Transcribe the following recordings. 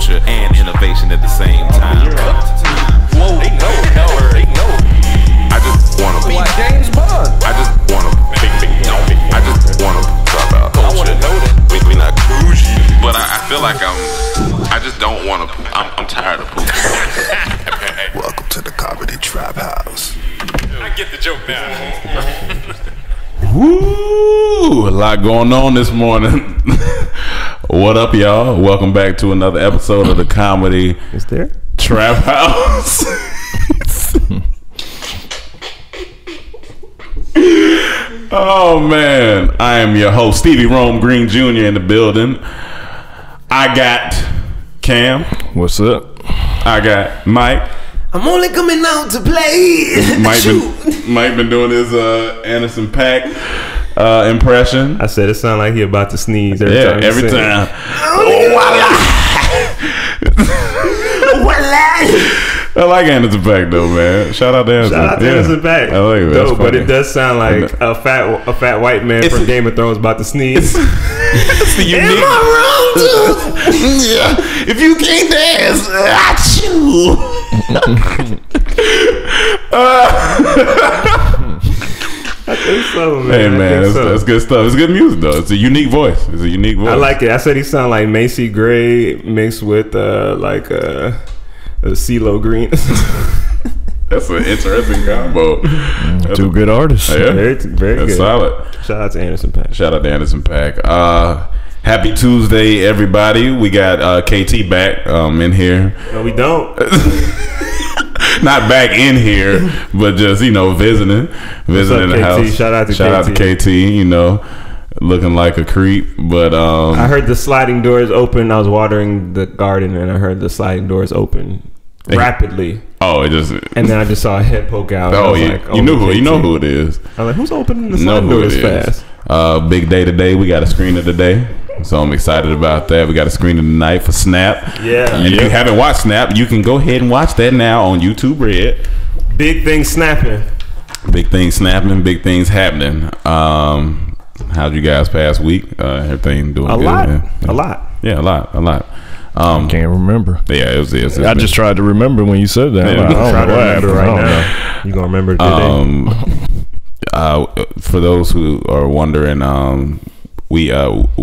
culture and innovation at the same time. Whoa, they know. I just wanna be James Bond. I just wanna I just wanna talk about culture. I wanna know that we not bougie, but I feel like I just don't wanna. I'm tired of poop. Welcome to the Comedy Trap House. I get the joke now. Woo! A lot going on this morning. What up, y'all? Welcome back to another episode of the Comedy Trap House. Oh man, I am your host, Stevie Rome Green Jr. in the building. I got Cam. What's up? I got Mike. I'm only coming out to play. Mike been doing his Anderson .Paak impression. I said it sounded like he about to sneeze every time. Every time. I like Anderson .Paak though, man. Shout out to Anderson. Shout out to Anderson .Paak. I like it. No, but it does sound like a fat white man from Game of Thrones about to sneeze. It's the unique. Am I wrong too? Yeah. If you can't dance, I chew. I think so, man. Hey man, that's good stuff. It's good music though. It's a unique voice. I like it. I said he sound like Macy Gray mixed with like a CeeLo Green. That's an interesting combo. Two good artists. Yeah. Very good. That's solid. Shout out to Anderson .Paak. Happy Tuesday, everybody. We got KT back in here. No, we don't. Not back in here, but just visiting the house. Shout out to KT. Looking like a creep, but I heard the sliding doors open. I was watering the garden, and I heard the sliding doors open rapidly. Oh, and then I just saw a head poke out. Oh, yeah. Like, you know who it is. I'm like, who's opening the sliding doors fast? Big day today. We got a screener today, so I'm excited about that. We got a screener tonight for Snap. Yeah. And if you haven't watched Snap, you can go ahead and watch that now on YouTube Red. Big things snapping. Big things snapping. Big things happening. How'd you guys pass week? Everything doing good? A lot. Yeah, a lot. I can't remember. Yeah, it was. I just tried to remember when you said that. Yeah, I'm trying to remember right now. You gonna remember today? For those who are wondering, we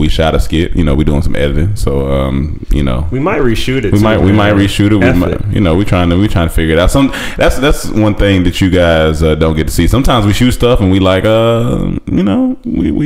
shot a skit. We doing some editing, so we might reshoot it. We might reshoot it. We trying to figure it out. That's one thing that you guys don't get to see. Sometimes we shoot stuff and we like we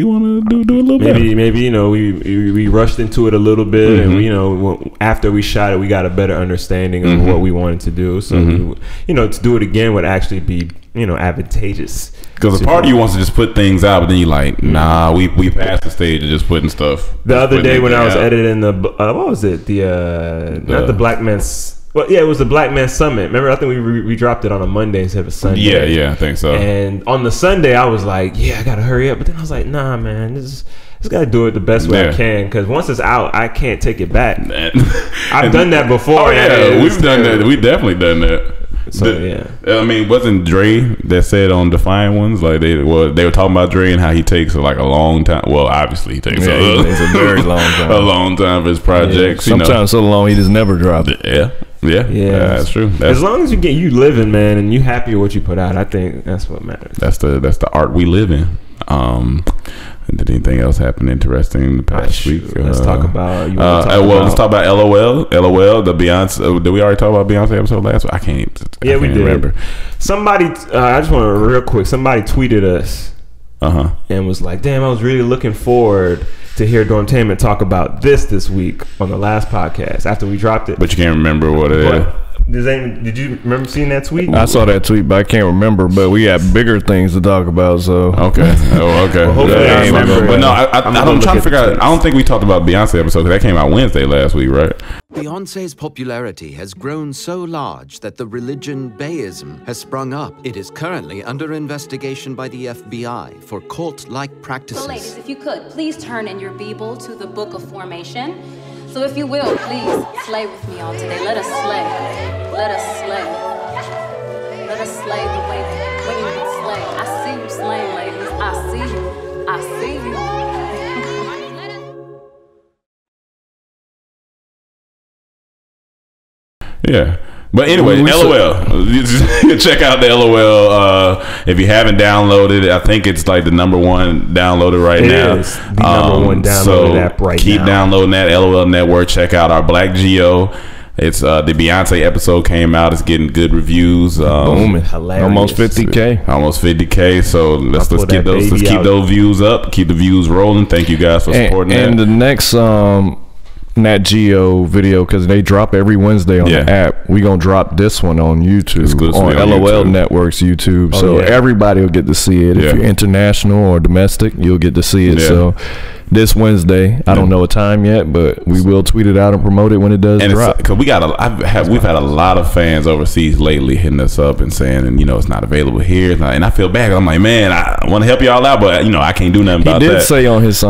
want to do a little bit. Maybe we rushed into it a little bit, and after we shot it, we got a better understanding of what we wanted to do. So to do it again would actually be advantageous. Because a part of you wants to just put things out, but then you like, nah, we passed the stage of just putting stuff. The other day when I was editing what was it? Not the Black Man's. Well, yeah, it was the Black Man Summit. Remember, I think we dropped it on a Monday instead of a Sunday. Yeah, I think so. And on the Sunday, I was like, I gotta hurry up. But then I was like, nah, man, just gotta do it the best way I can. Because once it's out, I can't take it back. I've done that before. Oh yeah, we've done that. We definitely done that. So wasn't Dre that said on Defiant Ones they were talking about Dre and how he takes a long time. Well, obviously he takes a very long time. A long time for his projects. Sometimes so long he just never dropped it. Yeah, that's true. As long as you living, man, and you happy with what you put out, I think that's what matters. That's the art we live in. Did anything else happen interesting the past week? Let's talk about. Let's talk about LOL. The Beyonce. Did we already talk about Beyonce episode last week? I can't remember. Somebody. I just want to real quick. Somebody tweeted us. And was like, "Damn, I was really looking forward to hear Dormtainment talk about this week on the last podcast after we dropped it." But you can't remember what it is. Did you remember seeing that tweet? I saw that tweet, but I can't remember. But we got bigger things to talk about. So okay. Well, hopefully I remember. But no, I'm trying to figure out. I don't think we talked about Beyonce episode because that came out Wednesday last week, right? Beyonce's popularity has grown so large that the religion Bayism has sprung up. It is currently under investigation by the FBI for cult-like practices. So ladies, if you could, please turn in your Bible to the Book of Formation. So if you will, please slay with me all today. Let us slay. Let us slay. Let us slay the way women can slay. I see you slaying, ladies. I see you. I see you. Yeah. But anyway, LOL. Check out the LOL. If you haven't downloaded it, I think it's like the #1 downloaded right now. It is the #1 downloaded app right now. Keep downloading that LOL Network. Check out our Black Geo. It's the Beyonce episode came out. It's getting good reviews. Booming. Hilarious. Almost 50K. Almost 50K. So let's keep those views up. Keep the views rolling. Thank you guys for supporting that. And the next Nat Geo video, because they drop every Wednesday on the app. We gonna drop this one on YouTube, on LOL YouTube. Network's YouTube. So everybody will get to see it. If you're international or domestic, you'll get to see it. So this Wednesday, I don't know a time yet, but we will tweet it out and promote it when it does drop. Because we've had a lot of fans overseas lately hitting us up and saying, and it's not available here. And I feel bad. I'm like, man, I want to help y'all out, but I can't do nothing about that. He did say on his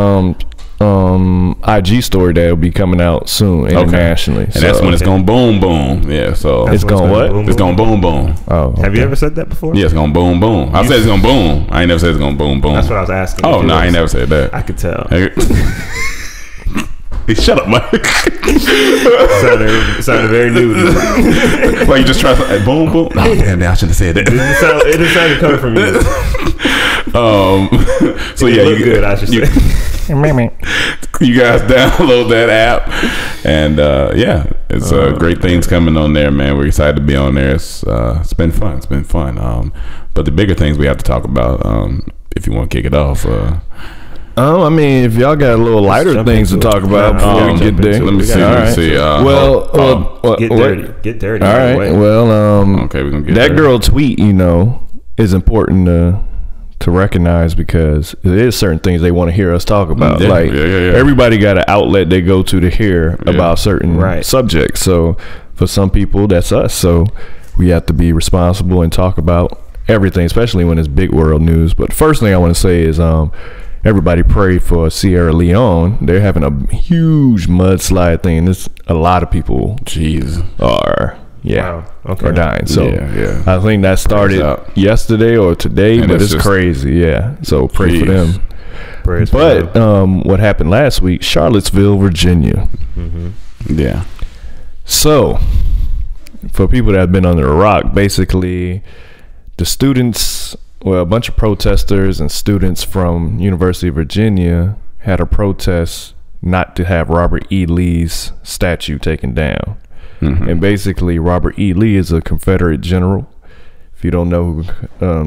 IG story that will be coming out soon internationally, and that's when it's gonna boom boom. Yeah, so it's gonna what? It's gonna boom boom. Oh, have you ever said that before? Yeah, it's gonna boom boom. I said it's gonna boom. I ain't never said it's gonna boom boom. That's what I was asking. Oh no, I ain't never said that. I could tell. Hey, shut up, Mike. sounded very new. Like you just try to boom boom. Oh, damn, I shouldn't have said that. It just sounded coming from you. So yeah, you good. I should say. You guys download that app, and it's great things coming on there, man. We're excited to be on there. It's been fun. It's been fun. But the bigger things we have to talk about, if you want to kick it off. I mean, if y'all got a little lighter things to talk about before we get there. Let me see. Get dirty. All right. Well, okay, we're gonna get that dirty. girl tweet, is important to recognize, because there is certain things they want to hear us talk about. Everybody got an outlet they go to hear about certain subjects. So for some people, that's us. So we have to be responsible and talk about everything, especially when it's big world news. But the first thing I want to say is everybody pray for Sierra Leone. They're having a huge mudslide thing. There's a lot of people are are dying. So I think that started yesterday or today, and but it's crazy. So pray for them. But what happened last week, Charlottesville, Virginia. Yeah. So for people that have been under a rock, basically the students, a bunch of protesters and students from University of Virginia had a protest not to have Robert E. Lee's statue taken down. And basically Robert E. Lee is a Confederate general. If you don't know who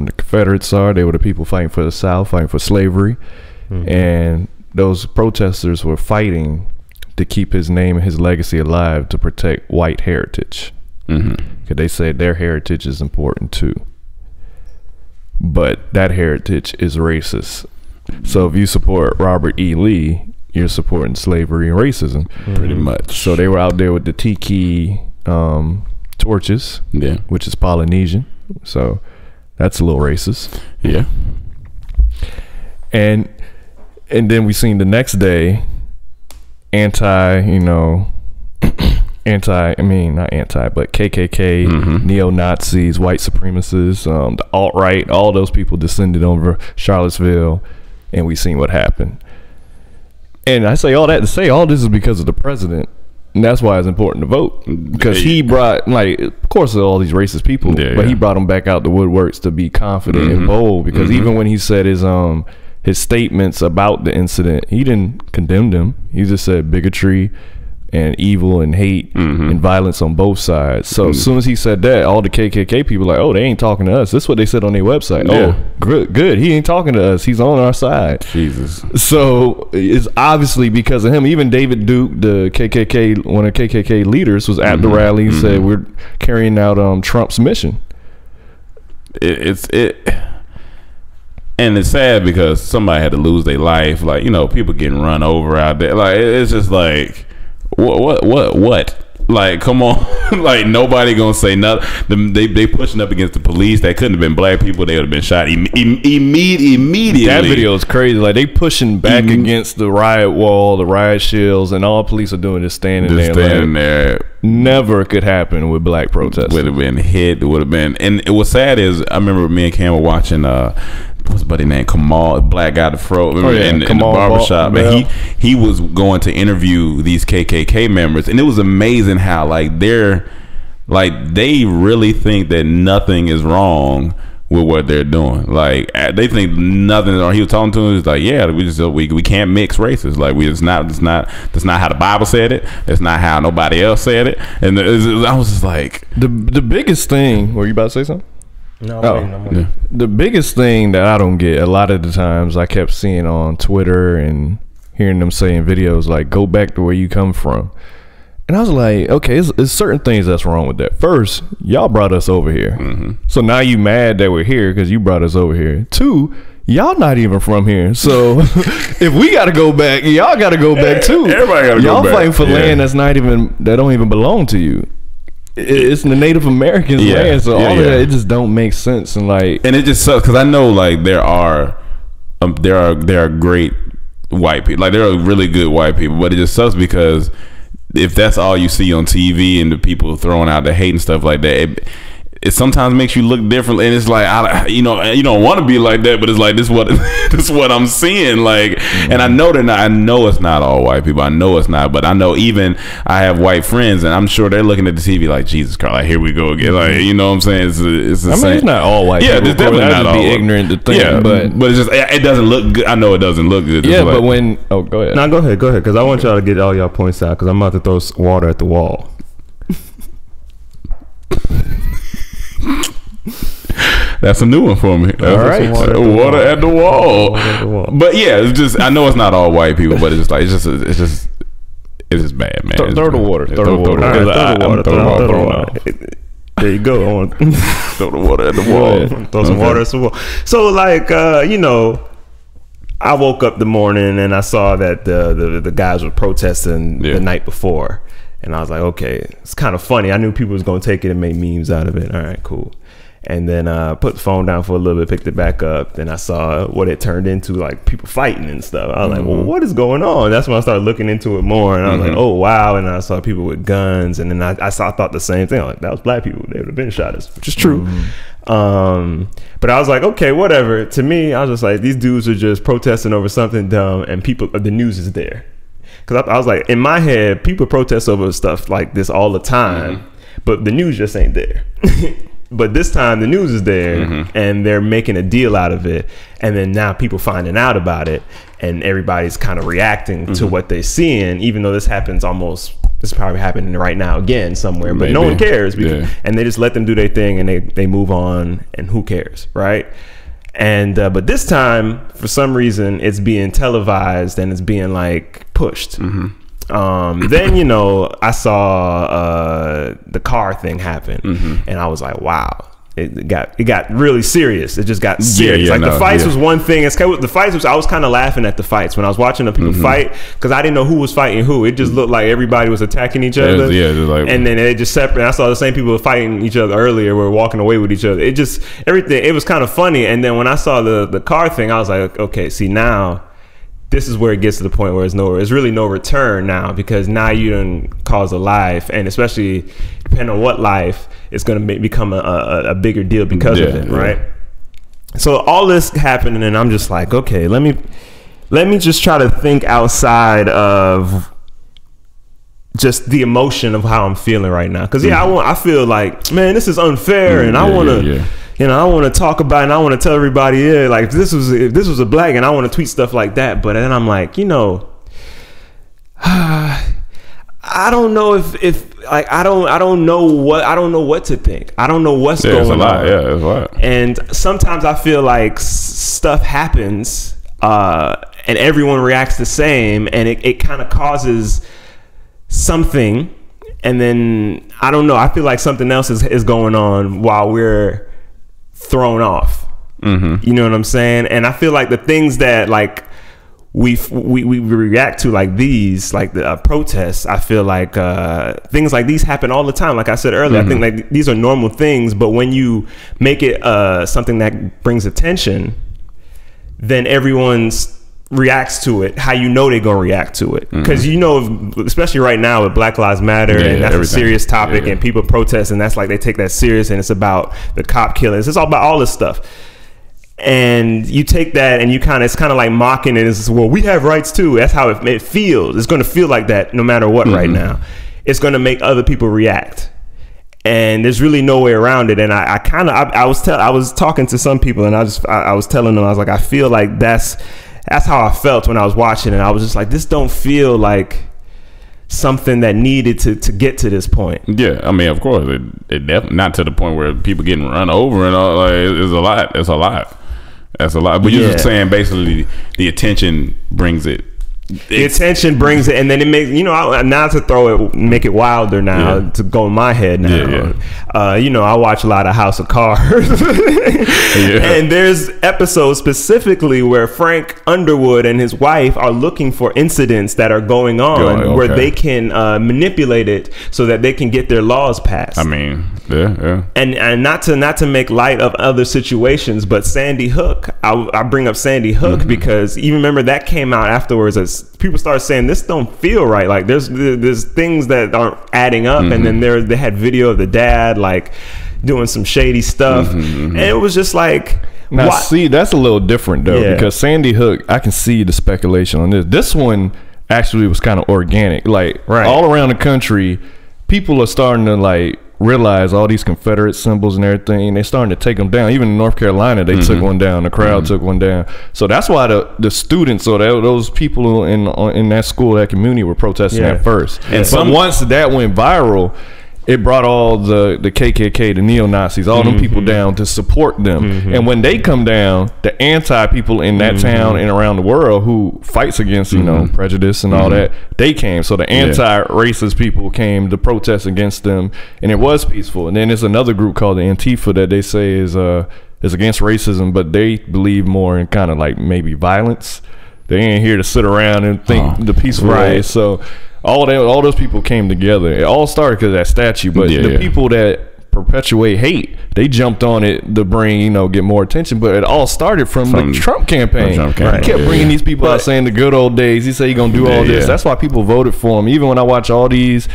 the Confederates are, they were the people fighting for the South, fighting for slavery. And those protesters were fighting to keep his name and his legacy alive, to protect white heritage. Because they said their heritage is important too. But that heritage is racist. So if you support Robert E. Lee, you're supporting slavery and racism. Pretty much. So they were out there with the tiki torches, which is Polynesian. So that's a little racist. Yeah. And then we seen the next day but KKK, neo-Nazis, white supremacists, the alt-right, all those people descended over Charlottesville, and we seen what happened. And I say all that to say all this is because of the president, and that's why it's important to vote, because he brought, of course, all these racist people, but he brought them back out the woodworks to be confident and bold, because even when he said his statements about the incident, he didn't condemn them. He just said bigotry and evil and hate and violence on both sides. So as soon as he said that, all the KKK people like, oh, they ain't talking to us. That's what they said on their website. Oh, good. He ain't talking to us. He's on our side. Jesus. So it's obviously because of him. Even David Duke, the KKK, one of the KKK leaders, was at the rally and said, we're carrying out Trump's mission. And it's sad because somebody had to lose their life. People getting run over out there. It's just like, what? Like, come on. Nobody gonna say nothing. They pushing up against the police. That couldn't have been black people. They would have been shot immediately. That video is crazy. They pushing back against the riot wall, the riot shields, and all police are doing is standing there. Never could happen with black protesters. Would have been hit. It would have been. And what's sad is, I remember me and Cam were watching what's his buddy name? Kamal, black guy, the fro, in the barbershop. And he was going to interview these KKK members, and it was amazing how Like, they really think that nothing is wrong with what they're doing. Like, they think nothing is wrong. He was talking to him. He's like, yeah, we can't mix races. Like, that's not how the Bible said it. It's not how nobody else said it. And I was just like, the biggest thing. Were you about to say something? No. Yeah. The biggest thing that I don't get a lot of the times, I kept seeing on Twitter and hearing them say in videos, like, go back to where you come from. And I was like, okay, it's certain things that's wrong with that. First, y'all brought us over here. So now you mad that we're here because you brought us over here. Two, y'all not even from here. So if we got to go back, y'all got to go back too. Everybody got to go back. Y'all fighting for land that don't even belong to you. It's the Native Americans' land, so all of that, it just don't make sense. And it just sucks because I know, like, there are great white people, like, there are really good white people, but it just sucks because if that's all you see on TV and the people throwing out the hate and stuff like that, it sometimes makes you look different. And it's like, you don't want to be like that, but it's like, this is what I'm seeing. Like, and I know I know it's not all white people. I know it's not, but I know even I have white friends, and I'm sure they're looking at the TV like, Jesus Christ, like, here we go again. Like, you know what I'm saying? It's the same. It's not all white people. Yeah, it's definitely not all. Be ignorant to think. Yeah, but it's just, it doesn't look good. I know it doesn't look good. Yeah, but when go ahead. No, go ahead, because I want y'all to get all y'all points out because I'm about to throw water at the wall. That's a new one for me. All right, water at the wall. But yeah, it's just, I know it's not all white people, but it's just like, it's just bad, man. Throw the water. Throw the water. There you go. I want to throw the water at the wall. Throw some water at the wall. So, like, I woke up the morning and I saw that the guys were protesting the night before. And I was like, okay, it's kind of funny. I knew people was going to take it and make memes out of it. All right, cool. And then put the phone down for a little bit, picked it back up. Then I saw what it turned into, like people fighting and stuff. I was like, well, what is going on? That's when I started looking into it more. And I was like, oh, wow. And I saw people with guns. And then I thought the same thing. I was like, that was black people. They would have been shot, which is true. But I was like, okay, whatever. To me, I was just like, these dudes are just protesting over something dumb. And the news is there. Because I was like, in my head, people protest over stuff like this all the time, but the news just ain't there. But this time the news is there and they're making a deal out of it. And then now people finding out about it and everybody's kind of reacting to what they're seeing, even though this probably happening right now again somewhere, but no one cares. And they just let them do their thing and they move on, and who cares, right? And but this time, for some reason, it's being televised and it's being like pushed. Then I saw the car thing happen, and I was like, wow. It got really serious. It just got serious. The fights was one thing. The fights I was kind of laughing at the fights when I was watching the people fight, because I didn't know who was fighting who. It just looked like everybody was attacking each other. And then it just separate. I saw the same people fighting each other earlier were walking away with each other. It just, everything, it was kind of funny. And then when I saw the car thing, I was like, okay, see, now this is where it gets to the point where it's really no return now, because now you done cause a life, and especially depending on what life, it's going to become a bigger deal because of it, right? So all this happened, and I'm just like, okay, let me just try to think outside of just the emotion of how I'm feeling right now, because I feel like, man, this is unfair, and I want to. I want to talk about it, and I want to tell everybody, like, if this was a black, and I want to tweet stuff like that. But then I'm like, I don't know if like I don't know what to think. I don't know what's going on. It's a lot. And sometimes I feel like stuff happens, and everyone reacts the same, and it kind of causes something, and then I don't know. I feel like something else is going on while we're thrown off. You know what I'm saying? And I feel like the things that like we react to, like these, like the protests, I feel like things like these happen all the time. Like I said earlier, I think like these are normal things, but when you make it something that brings attention, then everyone's reacts to it how they're gonna react to it, because especially right now with Black Lives Matter, and that's a serious topic, and people protest, and that's like they take that serious, and it's about the cop killings, it's all about all this stuff, and you take that and it's kind of like mocking it. It's, well, we have rights too. That's how it feels. It's going to feel like that no matter what. Right now it's going to make other people react, And there's really no way around it. And I was talking to some people, and I was telling them, I was like, I feel like that's how I felt when I was watching it. I was just like, this don't feel like something that needed to get to this point. Yeah, I mean, of course, it definitely not to the point where people getting run over and all. Like, it's a lot. It's a lot. That's a lot. But you're just saying basically the attention brings it. The attention brings it, and then it makes, now to make it wilder now, to go in my head now. I watch a lot of House of Cards. And there's episodes specifically where Frank Underwood and his wife are looking for incidents that are going on where they can manipulate it so that they can get their laws passed. I mean, yeah. And not to make light of other situations, but Sandy Hook, I bring up Sandy Hook because you remember that came out afterwards as people started saying this don't feel right. Like there's things that aren't adding up, and then they had video of the dad like doing some shady stuff, and it was just like. Now, see, that's a little different though, because Sandy Hook, I can see the speculation on this. This one actually was kind of organic. Like all around the country, people are starting to like realize all these Confederate symbols and everything. They're starting to take them down. Even in North Carolina, they took one down. The crowd took one down. So that's why the students or those people in that school, that community, were protesting at first. And once that went viral, it brought all the KKK, the neo-Nazis, all them people down to support them. And when they come down, the anti-people in that town and around the world who fights against, prejudice and all that, they came. So the anti-racist people came to protest against them, and it was peaceful. And then there's another group called the Antifa that they say is against racism, but they believe more in kind of like maybe violence. They ain't here to sit around and think the peaceful way. So all those people came together. It all started because of that statue, but the people that perpetuate hate, they jumped on it to bring, get more attention. But it all started from the Trump campaign. He kept bringing these people out saying the good old days. He said he's gonna do all this. That's why people voted for him. Even when I watch all these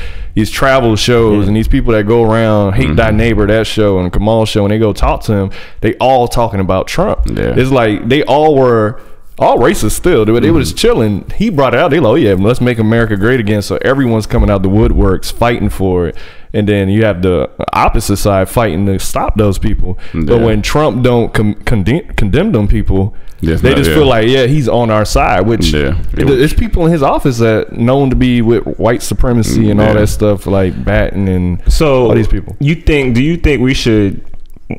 travel shows and these people that go around, Hate Thy Neighbor, that show, and Kamal show, and they go talk to him, they all talking about Trump. It's like they all were all racist still. They were just chilling. He brought it out. They like, let's make America great again. So everyone's coming out the woodworks fighting for it. And then you have the opposite side fighting to stop those people. But when Trump don't condemn them people, they just feel like, he's on our side, which there's people in his office that known to be with white supremacy and all that stuff, like Batten and all these people. Do you think we should,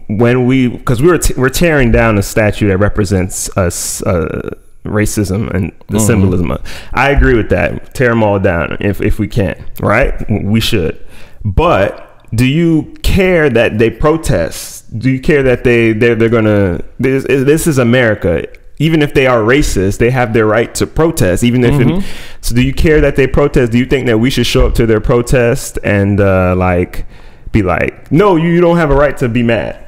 because we're tearing down a statue that represents us, racism and the symbolism. I agree with that. Tear them all down if we can, right? We should. But do you care that they protest? Do you care that they're gonna? This is America. Even if they are racist, they have their right to protest. Even if so, do you care that they protest? Do you think that we should show up to their protest and be like, no, you don't have a right to be mad?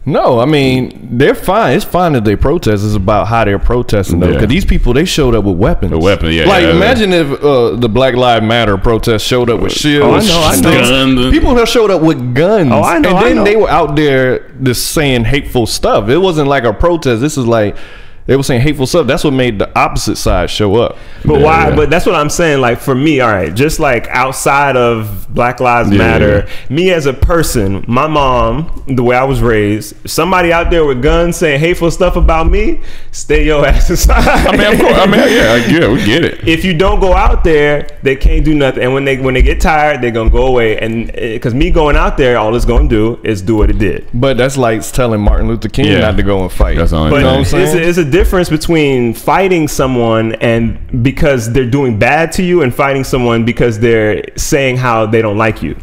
No, I mean, they're fine. It's fine that they protest. It's about how they're protesting, though. Because these people, they showed up with weapons. Imagine if the Black Lives Matter protest showed up with shields. I know. People have showed up with guns. Oh, I know. And then they were out there just saying hateful stuff. It wasn't like a protest. This is like, they were saying hateful stuff. That's what made the opposite side show up. But why? But that's what I'm saying. Like, for me, all right, just like outside of Black Lives Matter, me as a person, my mom, the way I was raised, somebody out there with guns saying hateful stuff about me, stay your ass inside. I mean, of course. I mean, we get it. If you don't go out there, they can't do nothing. And when they get tired, they're gonna go away. And because me going out there, all it's gonna do is do what it did. But that's like telling Martin Luther King not to go and fight. That's the only thing. You know what I'm saying? It's a difference between fighting someone and because they're doing bad to you, and fighting someone because they're saying how they don't like you.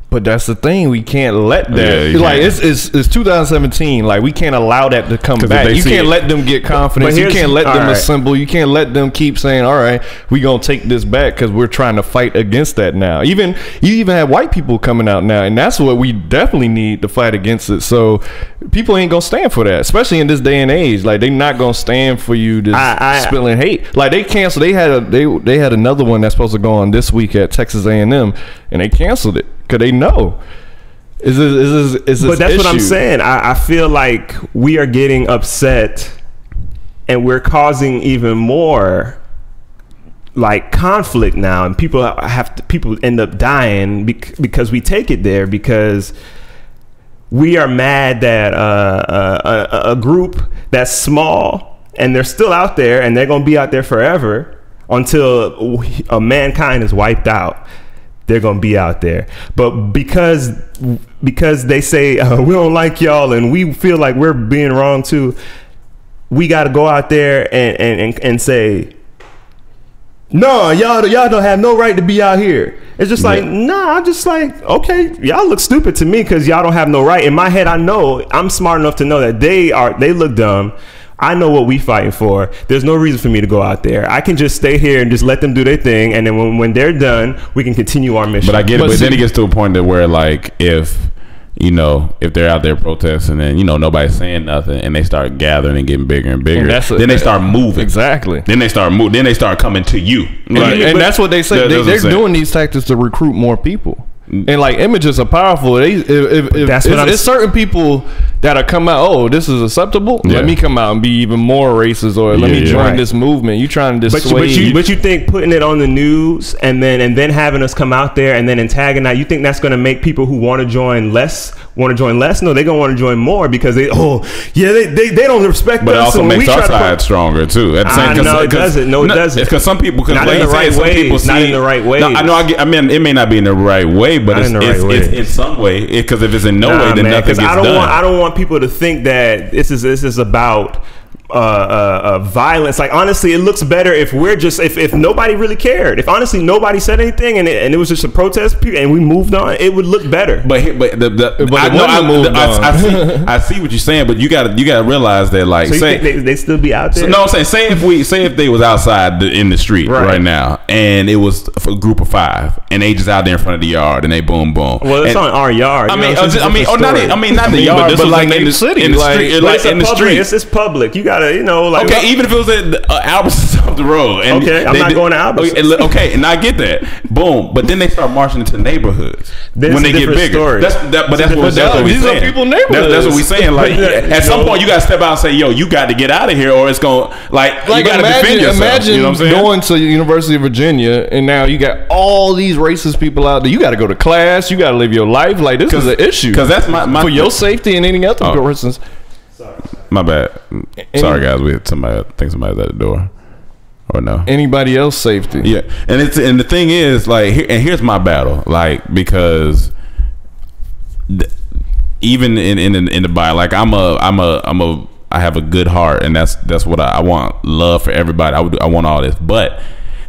But that's the thing, we can't let that. It's 2017. Like, we can't allow that to come back. You can't let them get confidence. You can't let them assemble. You can't let them keep saying, all right, we gonna take this back because we're trying to fight against that now. You even have white people coming out now, and that's what we definitely need to fight against it. So people ain't gonna stand for that, especially in this day and age. Like, they not gonna stand for you just spilling hate. Like, they canceled. They had another one that's supposed to go on this week at Texas A&M, and they canceled it. Cause they know. But that's what I'm saying. I feel like we are getting upset, and we're causing even more like conflict now, and people end up dying because we take it there, because we are mad that a group that's small, and they're still out there, and they're going to be out there forever until mankind is wiped out. They're going to be out there. But because they say we don't like y'all and we feel like we're being wrong too, we got to go out there and say, no, y'all don't have no right to be out here. It's just like, nah, I'm just like, okay, y'all look stupid to me because y'all don't have no right. In my head, I know, I'm smart enough to know that they look dumb. I know what we fighting for. There's no reason for me to go out there. I can just stay here and just let them do their thing, and then when they're done, we can continue our mission. But I get it. But then it gets to a point that where, like, if they're out there protesting and nobody's saying nothing, and they start gathering and getting bigger and bigger, then they start moving. Exactly. Then they start coming to you. Right. And that's what they say. They're doing these tactics to recruit more people. And like, images are powerful. It's certain people that'll come out, oh, this is acceptable, let me come out and be even more racist, or let me join this movement. You trying to dissuade. But you think putting it on the news and then having us come out there and then antagonize, you think that's going to make people who want to join less? No, they're gonna want to join more because they don't respect us. But it also makes our side stronger too. At the same time, no, it doesn't. No, it doesn't. It's because some people, not in the right way. Not in the right way. I know. I mean, it may not be in the right way, but it's in some way. Because if it's in no way, then nothing gets done. I don't want people to think that this is about violence. Like, honestly, it looks better if we're just if nobody really cared. If honestly nobody said anything and it was just a protest and we moved on, it would look better. I see what you're saying, but you got to realize that, like, so say they still be out there. So, no, I'm saying say if they was outside in the street right now, and it was a group of 5, and they just out there in front of the yard, and they boom. Well, it's on our yard. Not the yard, but like in the city, in the street, like in the street. It's public. You gotta, like, okay, even if it was at Albertsons up the road. And I'm not going to Albertsons. Okay, and I get that. Boom. But then they start marching into neighborhoods when they get bigger. That's what we saying. People neighborhoods. That's what we saying. Like, at some point, you got to step out and say, yo, you got to get out of here, or it's going you got to defend yourself. Imagine, you know what I'm saying? Going to the University of Virginia, and now you got all these racist people out there. You got to go to class. You got to live your life. Like, this is an issue. Because that's my for your safety and any other person's. My bad. Sorry, guys. I think somebody's at the door. Or no? Anybody else safety? Yeah, and the thing is, like, here's my battle, like, because even in the Bible, like, I have a good heart, and that's what I want. Love for everybody. I want all this, but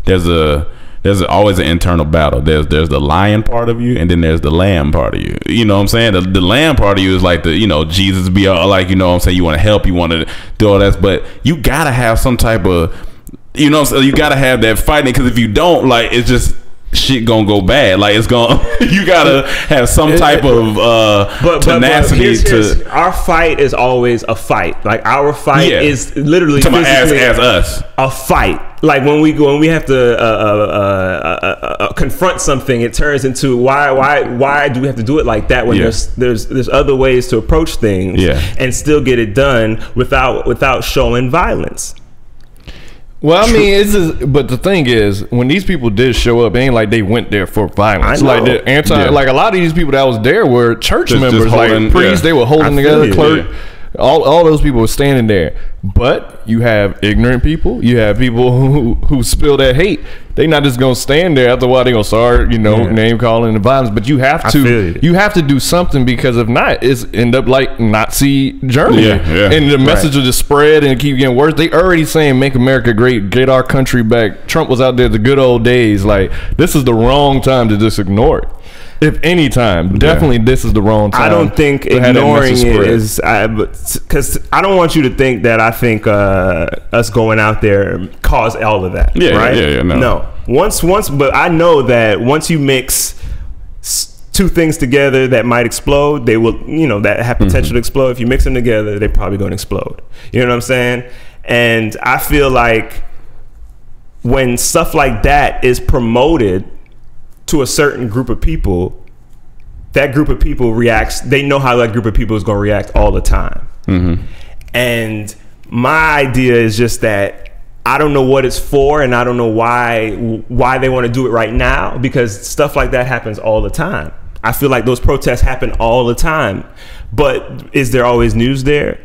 there's always an internal battle. There's the lion part of you, and then there's the lamb part of you. You know what I'm saying? The lamb part of you is like Jesus be all, like, you know what I'm saying? You want to help, you want to do all that, but you gotta have some type of, you gotta have that fighting, because if you don't, like, it's just shit gonna go bad. Like, it's gonna you gotta have some type of tenacity. But our fight is always a fight. Like, our fight is literally as us a fight. Like, when we have to confront something, it turns into why do we have to do it like that when there's other ways to approach things and still get it done without showing violence. Well, I mean, but the thing is, when these people did show up, it ain't like they went there for violence. Like, the like, a lot of these people that was there were church members, like priests. They were holding together, clerk. All those people were standing there. But you have ignorant people. You have people who spill that hate. They not just gonna stand there. After a while, they gonna start, name calling and violence. But you have to do something, because if not, it's end up like Nazi Germany. And the message will just spread and keep getting worse. They already saying "Make America Great," get our country back. Trump was out there the good old days. Like, this is the wrong time to just ignore it. If any time, definitely this is the wrong time. I don't think ignoring it is, because I don't want you to think that I think us going out there caused all of that. No. Once, but I know that once you mix two things together that might explode, they will, that have potential to explode. If you mix them together, they're probably going to explode. You know what I'm saying? And I feel like when stuff like that is promoted to a certain group of people, that group of people reacts. They know how that group of people is going to react all the time. And my idea is just that I don't know what it's for, and I don't know why they want to do it right now, because stuff like that happens all the time. I feel like those protests happen all the time. But is there always news there?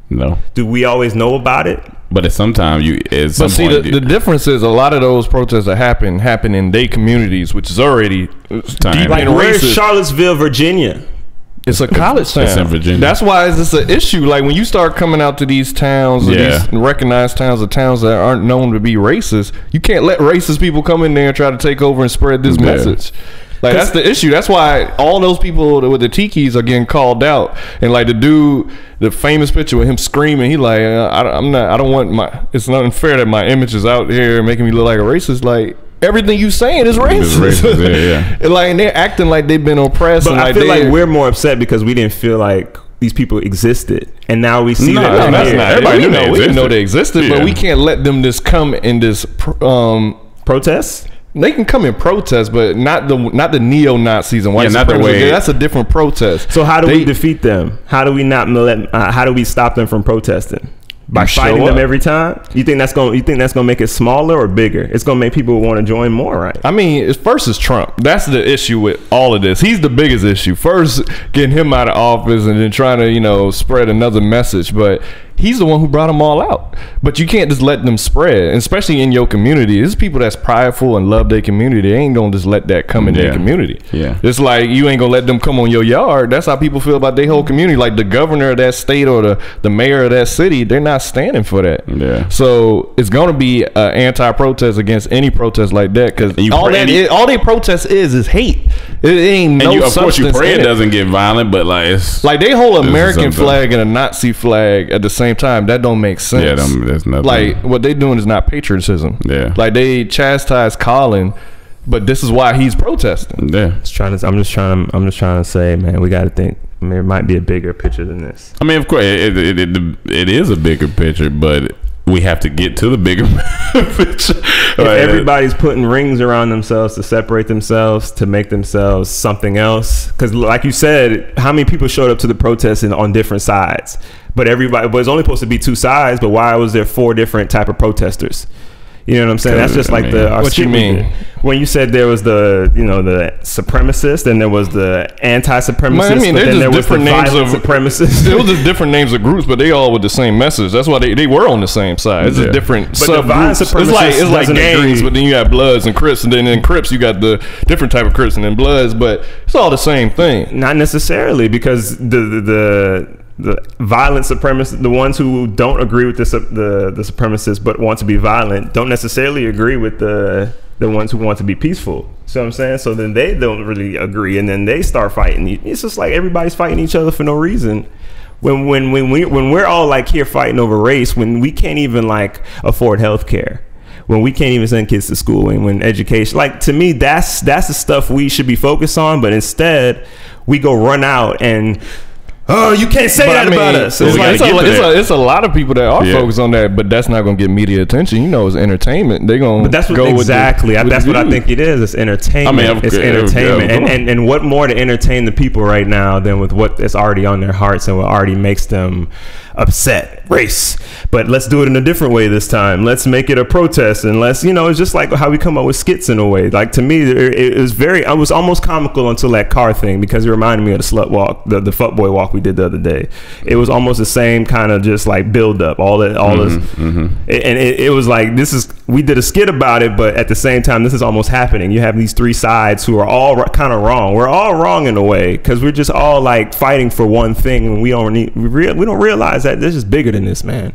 No. Do we always know about it? But at some time the difference is a lot of those protests that happen in their communities, which is already deep like in where's racist. Charlottesville, Virginia? It's a college town. It's in Virginia. That's why it's an issue. Like when you start coming out to these towns, or these recognized towns, or towns that aren't known to be racist, you can't let racist people come in there and try to take over and spread this message. Like that's the issue. That's why all those people with the tikis are getting called out. And like the dude, the famous picture with him screaming, he like, it's not unfair that my image is out here making me look like a racist. Like everything you saying is racist. And they're acting like they've been oppressed. But I feel like we're more upset because we didn't feel like these people existed, and now we see that. That's not. Everybody we didn't know they existed, but we can't let them just come in this protest. They can come and protest, but not the neo-Nazis and white supremacists. That's a different protest. So how do we defeat them? How do we not let? How do we stop them from protesting? By fighting them every time? You think that's gonna make it smaller or bigger? It's gonna make people want to join more, right? I mean, first is Trump. That's the issue with all of this. He's the biggest issue. First, getting him out of office, and then trying to spread another message. But he's the one who brought them all out. But you can't just let them spread, and especially in your community. There's people that's prideful and love their community. They ain't gonna just let that come in their community. Yeah, it's like you ain't gonna let them come on your yard. That's how people feel about their whole community. Like the governor of that state or the mayor of that city, they're not standing for that. Yeah. So it's gonna be an anti-protest against any protest like that, because all they protest is hate. It ain't no substance. Of course, you pray it doesn't get violent, but like it's like they hold American flag and a Nazi flag at the same time. That don't make sense. Yeah, there's nothing. Like what they doing is not patriotism. Yeah, like they chastise Colin, but this is why he's protesting. Yeah, I'm just trying to say, man, we got to think. I mean, it might be a bigger picture than this. I mean, of course, it is a bigger picture, but we have to get to the bigger picture. If everybody's putting rings around themselves to separate themselves, to make themselves something else, because like you said, how many people showed up to the protests on different sides? But it's only supposed to be two sides. But why was there 4 different type of protesters? You know what I'm saying? That's just like what you mean when you said there was the supremacist, and there was the anti-supremacist. I mean, but then there was different names of supremacists. There was just different names of groups, but they all with the same message. That's why they were on the same side. It's just different subgroups. It's like gangs, but then you have Bloods and Crips, and then in Crips you got the different type of Crips and then Bloods, but it's all the same thing. Not necessarily, because the violent supremacists, the ones who don't agree with the supremacists but want to be violent, don't necessarily agree with the ones who want to be peaceful. See what I'm saying? So then they don't really agree, and then they start fighting. It's just like everybody's fighting each other for no reason. When we're all like here fighting over race, when we can't even like afford health care, when we can't even send kids to school, and when education, like, to me, that's the stuff we should be focused on. But instead we go run out and, oh, you can't say that about us. It's a lot of people that are focused on that, but that's not going to get media attention. It's entertainment. They're going to go exactly. That's what I think it is. It's entertainment. I mean, it's entertainment. And what more to entertain the people right now than with what is already on their hearts and what already makes them upset? Race. But let's do it in a different way this time. Let's make it a protest, and let's, it's just like how we come up with skits in a way. Like, to me, I was almost comical until that car thing, because it reminded me of the slut walk, the fuckboy walk we did the other day. It was almost the same kind of just like build up, all this, and it was like, we did a skit about it, but at the same time, this is almost happening. You have these 3 sides who are all kind of wrong. We're all wrong in a way, because we're just all like fighting for one thing, and we don't realize that this is bigger than this, man.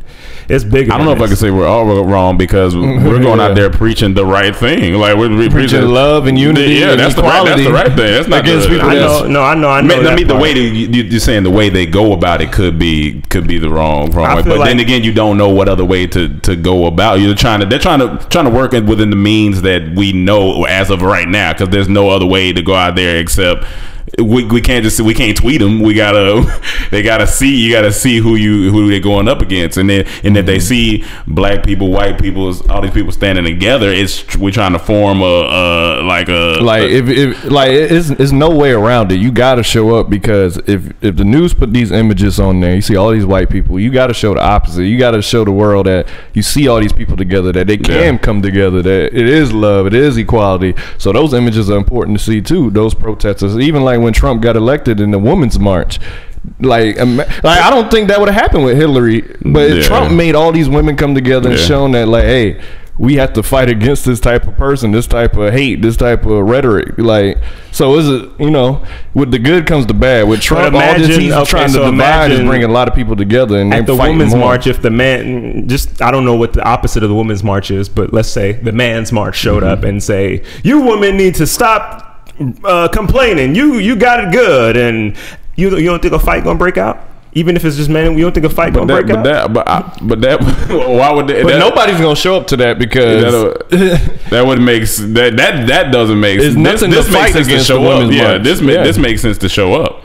It's bigger. I don't know if I can say we're all wrong, because we're going out there preaching the right thing. Like we're preaching love and unity. Yeah, that's the right thing. That's not against people. I know. I mean, the way you're saying, the way they go about it could be the wrong way. But then again, you don't know what other way to go about. They're trying to work within the means that we know as of right now, because there's no other way to go out there except we can't tweet them. They gotta see. You gotta see who they're going up against, and then if they see black people, white people, all these people standing together, we're trying to form it's no way around it. You gotta show up, because if the news put these images on there, you see all these white people, you gotta show the opposite. You gotta show the world that you see all these people together, that they can come together, that it is love, it is equality. So those images are important to see too. Those protesters, even like when Trump got elected in the Women's March, like I don't think that would have happened with Hillary, but Trump made all these women come together and shown that, like, hey, we have to fight against this type of person, this type of hate, this type of rhetoric. Like, so is it, with the good comes the bad. With Trump, all this he's trying to divide is bringing a lot of people together, and at the Women's March, if the man, I don't know what the opposite of the Women's March is, but let's say the Man's March showed up and say, you women need to stop complaining. You got it good, and you don't think a fight gonna break out? Even if it's just men, you don't think a fight gonna break out? Why would that? But nobody's gonna show up to that, because that would make that doesn't make sense. Nothing to fight against the Women's March. This makes sense to show up.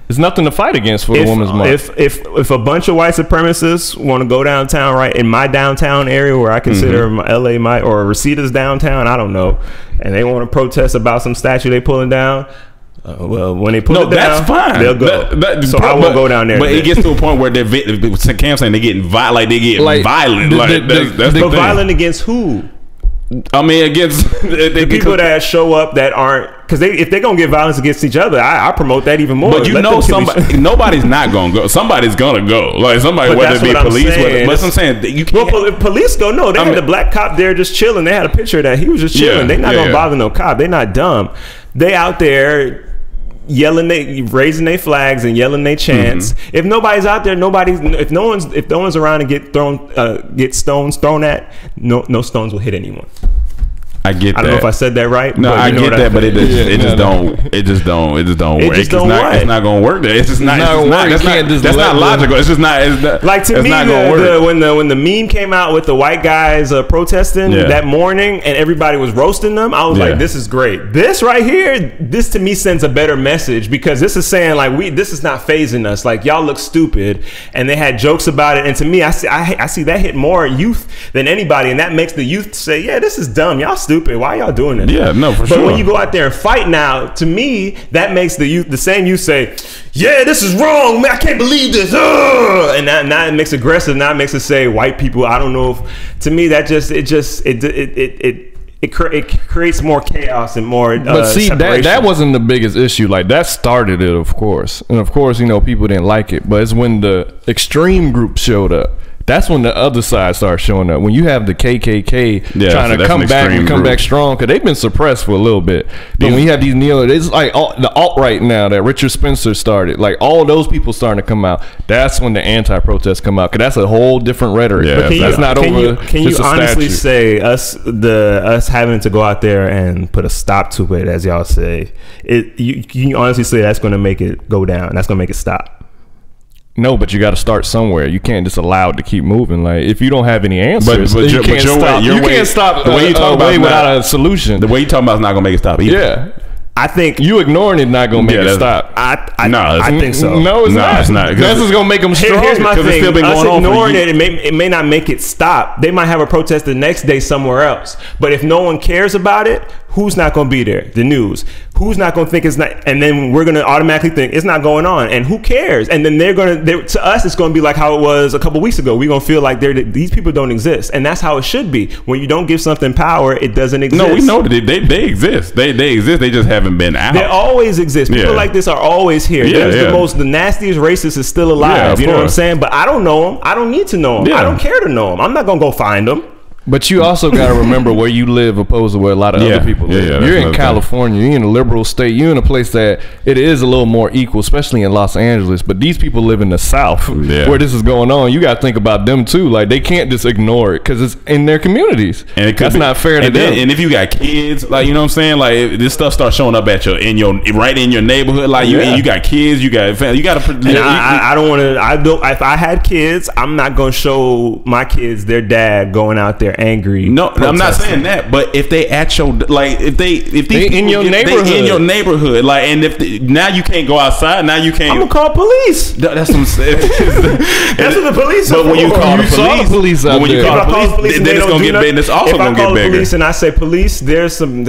There's nothing to fight against for the Women's March. If a bunch of white supremacists want to go downtown, right in my downtown area where I consider LA or Resita's downtown, I don't know, and they want to protest about some statue they pulling down. Well, when they pull it down, that's fine. They'll go. I won't go down there. But it gets to a point where Cam saying they're getting violent. Violent. But violent against who? I mean, against the people that show up that aren't, because if they're gonna get violence against each other, I promote that even more. But nobody's not gonna go. Somebody's gonna go. Like somebody, whether it be police. But I'm saying you can't. Well, police go. No, they had the black cop there just chilling. They had a picture of that. He was just chilling. They're not gonna bother no cop. They're not dumb. They out there yelling, raising their flags and yelling their chants. If nobody's out there, if no one's around and get stones thrown at, no stones will hit anyone. I get that. I don't know if I said that right. No, I get that, but it just don't work. It's not gonna work. It's just not. That's not logical. It's just not. Like to me, when the meme came out with the white guys protesting that morning and everybody was roasting them, I was like, this is great. This right here, this to me sends a better message, because this is saying like this is not phasing us. Like y'all look stupid, and they had jokes about it. And to me, I see that hit more youth than anybody, and that makes the youth say, yeah, this is dumb. Y'all stupid. Why y'all doing this? Yeah, no, for sure. But when you go out there and fight now, to me, that makes the same youth say, yeah, this is wrong, man. I can't believe this. And now it makes aggressive. Now it makes it say white people. I don't know if, to me, that it creates more chaos and more. But see, that wasn't the biggest issue. Like that started it, of course, and of course, people didn't like it. But it's when the extreme group showed up. That's when the other side starts showing up. When you have the KKK trying to come back strong, because they've been suppressed for a little bit. But when you have these it's like the alt-right now that Richard Spencer started, like all those people starting to come out. That's when the anti-protests come out, because that's a whole different rhetoric. Yeah, that's not over. Can you honestly say us having to go out there and put a stop to it, as y'all say? Can you honestly say that's going to make it go down? That's going to make it stop? No, but you got to start somewhere. You can't just allow it to keep moving. Like if you don't have any answers, you can't stop the way you talk about without a solution. The way you talking about is not gonna make it stop either. Yeah. I think you ignoring it not gonna make it stop. I think so. No, it's not. It's not. That's just gonna make them stronger. Here's my thing. It's still been going on ignoring it may not make it stop. They might have a protest the next day somewhere else. But if no one cares about it, who's not gonna be there? The news. Who's not gonna think it's not? And then we're gonna automatically think it's not going on. And who cares? And then to us, it's gonna be like how it was a couple weeks ago. We're gonna feel like these people don't exist, and that's how it should be. When you don't give something power, it doesn't exist. No, we know that they exist. They exist. They just haven't been out. They always exist. People like this are always here. The nastiest racist is still alive. You know what I'm saying? But I don't know them. I don't need to know them. I don't care to know them. I'm not gonna go find them. But you also got to remember where you live opposed to where a lot of other people live. You're in California. You're in a liberal state. You're in a place that it is a little more equal, especially in Los Angeles. But these people live in the South where this is going on. You got to think about them too. Like they can't just ignore it because it's in their communities. And that's not fair to them. And if you got kids, like you know what I'm saying, like if this stuff starts showing up at right in your neighborhood, like you got kids, you got family, you got to. I don't want to. If I had kids, I'm not going to show my kids their dad going out there are angry. No, I'm not saying that. But if they at your if they in your neighborhood, like, and now you can't go outside. Now you can't. I'm gonna call police. That's what I'm saying. That's what the police. But when you call the police, when you call the police, then it's gonna get big. It's also gonna get bigger. If I call the police and I say, police, there's some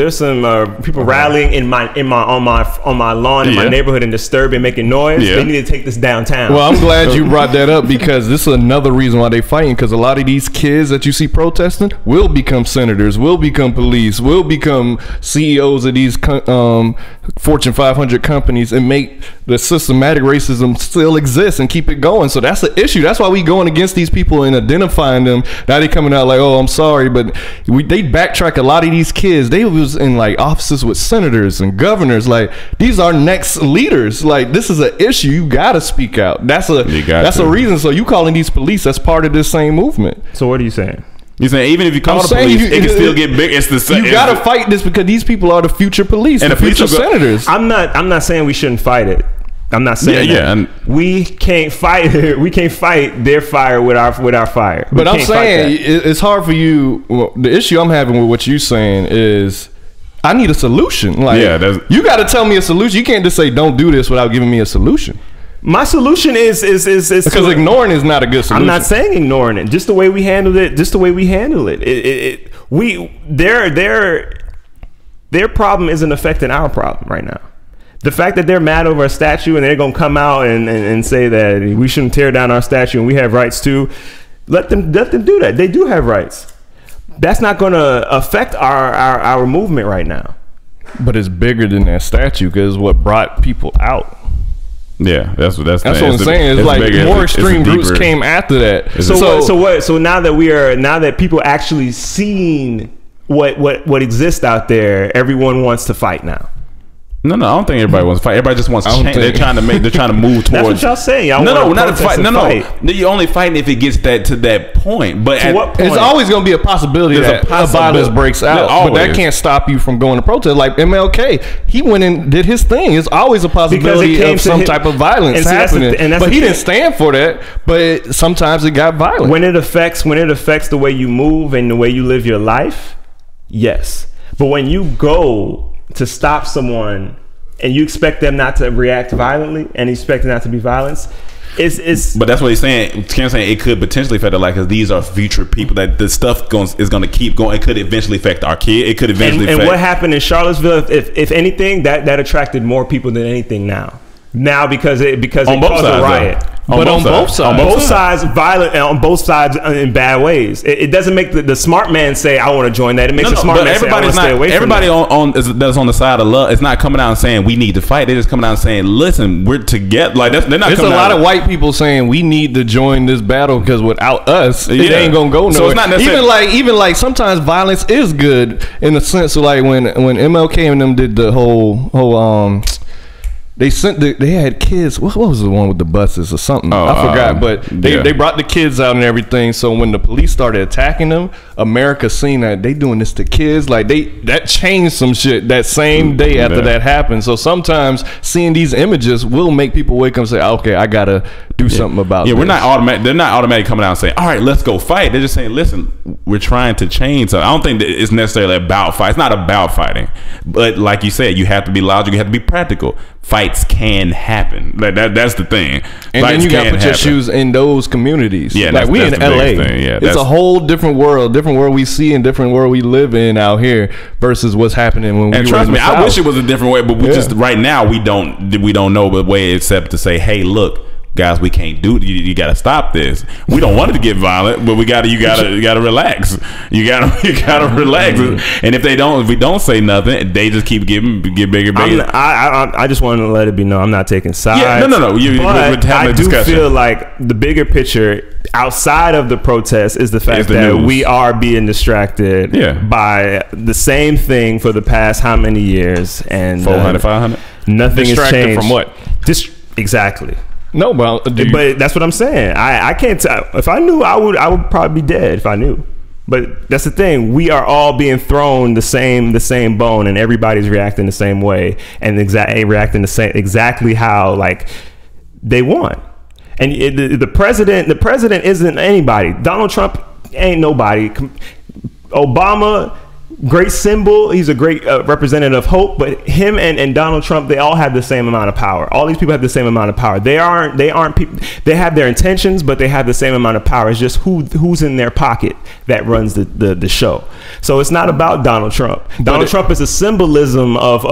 people rallying on my lawn in my neighborhood and disturbing, making noise. They need to take this downtown. Well, I'm glad you brought that up, because this is another reason why they fighting. Because a lot of these kids that you see protesting will become senators, will become police, will become CEOs of these Fortune 500 companies, and make the systematic racism still exist and keep it going. So that's the issue. That's why we going against these people and identifying them. Now they coming out like, oh, I'm sorry, but they backtrack. A lot of these kids, they was in like offices with senators and governors. Like, these are next leaders. Like, this is an issue. You gotta speak out. That's a reason. So you calling these police, that's part of this same movement. So what are you saying? You're saying even if you call the police, it can still get big. It's the same. You gotta fight this, because these people are the future police and the future senators. I'm not saying we shouldn't fight it. I'm not saying that. We can't fight it. We can't fight their fire with our fire. But I'm saying it's hard for you. Well, the issue I'm having with what you're saying is, I need a solution. Like, you got to tell me a solution. You can't just say don't do this without giving me a solution. My solution is because ignoring is not a good solution. I'm not saying ignoring it. Just the way we handled it. Just the way we handle it. Their problem isn't affecting our problem right now. The fact that they're mad over a statue and they're going to come out and say that we shouldn't tear down our statue and we have rights too, let them do that. They do have rights. That's not going to affect our movement right now. But it's bigger than that statue, because what brought people out. Yeah, that's what I'm saying. It's like bigger, more extreme groups came after that. So now that people actually seen what exists out there, everyone wants to fight now. No, I don't think everybody wants to fight. Everybody just wants to change. They're trying to move towards. That's what y'all saying. Y'all not a fight. No. You're only fighting if it gets to that point. But at what point? It's always going to be a possibility that violence breaks out. But that can't stop you from going to protest. Like MLK, he went and did his thing. It's always a possibility of some type of violence happening. But he didn't stand for that. But sometimes it got violent. When it affects the way you move and the way you live your life, yes. But when you go to stop someone and you expect them not to react violently and you expect it not to be violence, it's but that's what he's saying. Ken's saying it could potentially affect it, like, because these are future people that the stuff is going to keep going. It could eventually affect our kid. It could eventually affect. And what happened in Charlottesville, if anything, that attracted more people than anything now because it caused a riot. But on both sides, violent, and on both sides in bad ways. It doesn't make the smart man say, I want to join that. It makes the smart man say, I want to stay away from that. Everybody that's on the side of love, it's not coming out and saying we need to fight. They're just coming out and saying, listen, we're together. Like, they're not. There's a lot of white people saying we need to join this battle because without us, it ain't gonna go nowhere. So it's not even like sometimes violence is good in the sense of, like, when MLK and them did the whole they had kids. What was the one with the buses or something? I forgot. But they brought the kids out and everything. So when the police started attacking them, America seen that they doing this to kids. Like, that changed some shit that same day after that happened. So sometimes seeing these images will make people wake up and say, okay, I gotta do something about this. We're not automatic. They're not automatically coming out and saying, all right, let's go fight. They're just saying, listen, we're trying to change. So I don't think that it's necessarily about fight. It's not about fighting. But like you said, you have to be logical. You have to be practical. Fights can happen. Like that's the thing. And then you got to put your shoes in those communities. Yeah, like we in LA. It's a whole different world we see and different world we live in out here versus what's happening when we. And trust me, I wish it was a different way, but we just right now we don't know the way except to say, hey, look, guys, we can't do it. You got to stop this. We don't want it to get violent, but you got to relax. You got to relax. And if we don't say nothing, they just keep get bigger. I just want to let it be known I'm not taking sides. Yeah, no. I do feel like the bigger picture outside of the protest is the fact that we are being distracted by the same thing for the past how many years, and 400, 500. Nothing has changed. From what? Exactly. No, but that's what I'm saying. I can't tell. If I knew, I would probably be dead if I knew. But that's the thing. We are all being thrown the same bone, and everybody's reacting the same way, and reacting exactly how, like, they want. And the president isn't anybody. Donald Trump ain't nobody. Obama, great symbol. He's a great representative of hope. But him and Donald Trump, they all have the same amount of power. All these people have the same amount of power. They aren't people. They have their intentions, but they have the same amount of power. It's just who's in their pocket that runs the show. So it's not about Donald Trump. Donald Trump is a symbolism of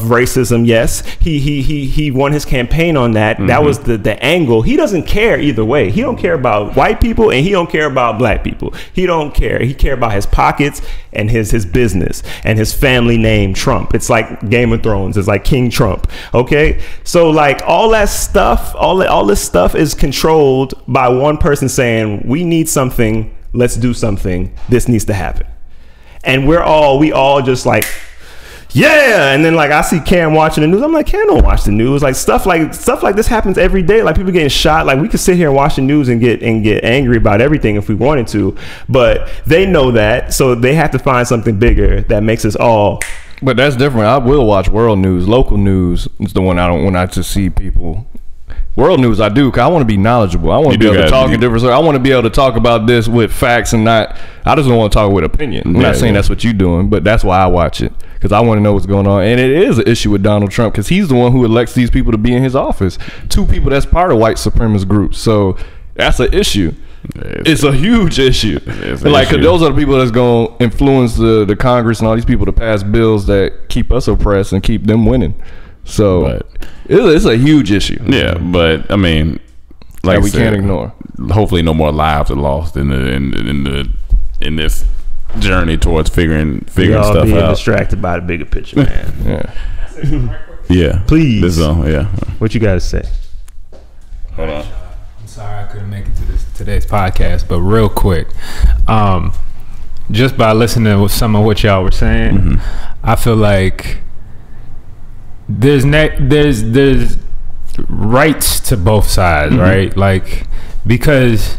racism. Yes, he won his campaign on that. That was the angle. He doesn't care either way. He don't care about white people and he don't care about black people. He don't care. He care about his pockets and his business and his family name Trump. It's like Game of Thrones. It's like King Trump. Okay, so like all that stuff, all this stuff is controlled by one person saying we need something. Let's do something. This needs to happen. And we all just like, yeah. And then like I see Cam watching the news. I'm like, Cam don't watch the news. Like stuff like this happens every day. Like people getting shot. Like we could sit here and watch the news and get angry about everything if we wanted to. But they know that, so they have to find something bigger that makes us all. But that's different. I will watch world news. Local news is the one I don't want to see people. World news I do, because I want to be knowledgeable. I want to be able to talk in different. I want to be able to talk about this with facts and not. I just don't want to talk with opinion. I'm not saying that's what you're doing, but that's why I watch it, because I want to know what's going on. And it is an issue with Donald Trump because he's the one who elects these people to be in his office. 2 people that's part of white supremacist groups. So that's an issue. It's a huge issue. Like, cause those are the people that's going to influence the Congress and all these people to pass bills that keep us oppressed and keep them winning. So it's a huge issue. Yeah, but I mean, like we can't ignore. Hopefully, no more lives are lost in this journey towards figuring stuff out. Being distracted by the bigger picture, man. Yeah. Please. What you got to say? Hold on. I'm sorry I couldn't make it to today's podcast, but real quick, just by listening to some of what y'all were saying, I feel like there's rights to both sides, right? Like, because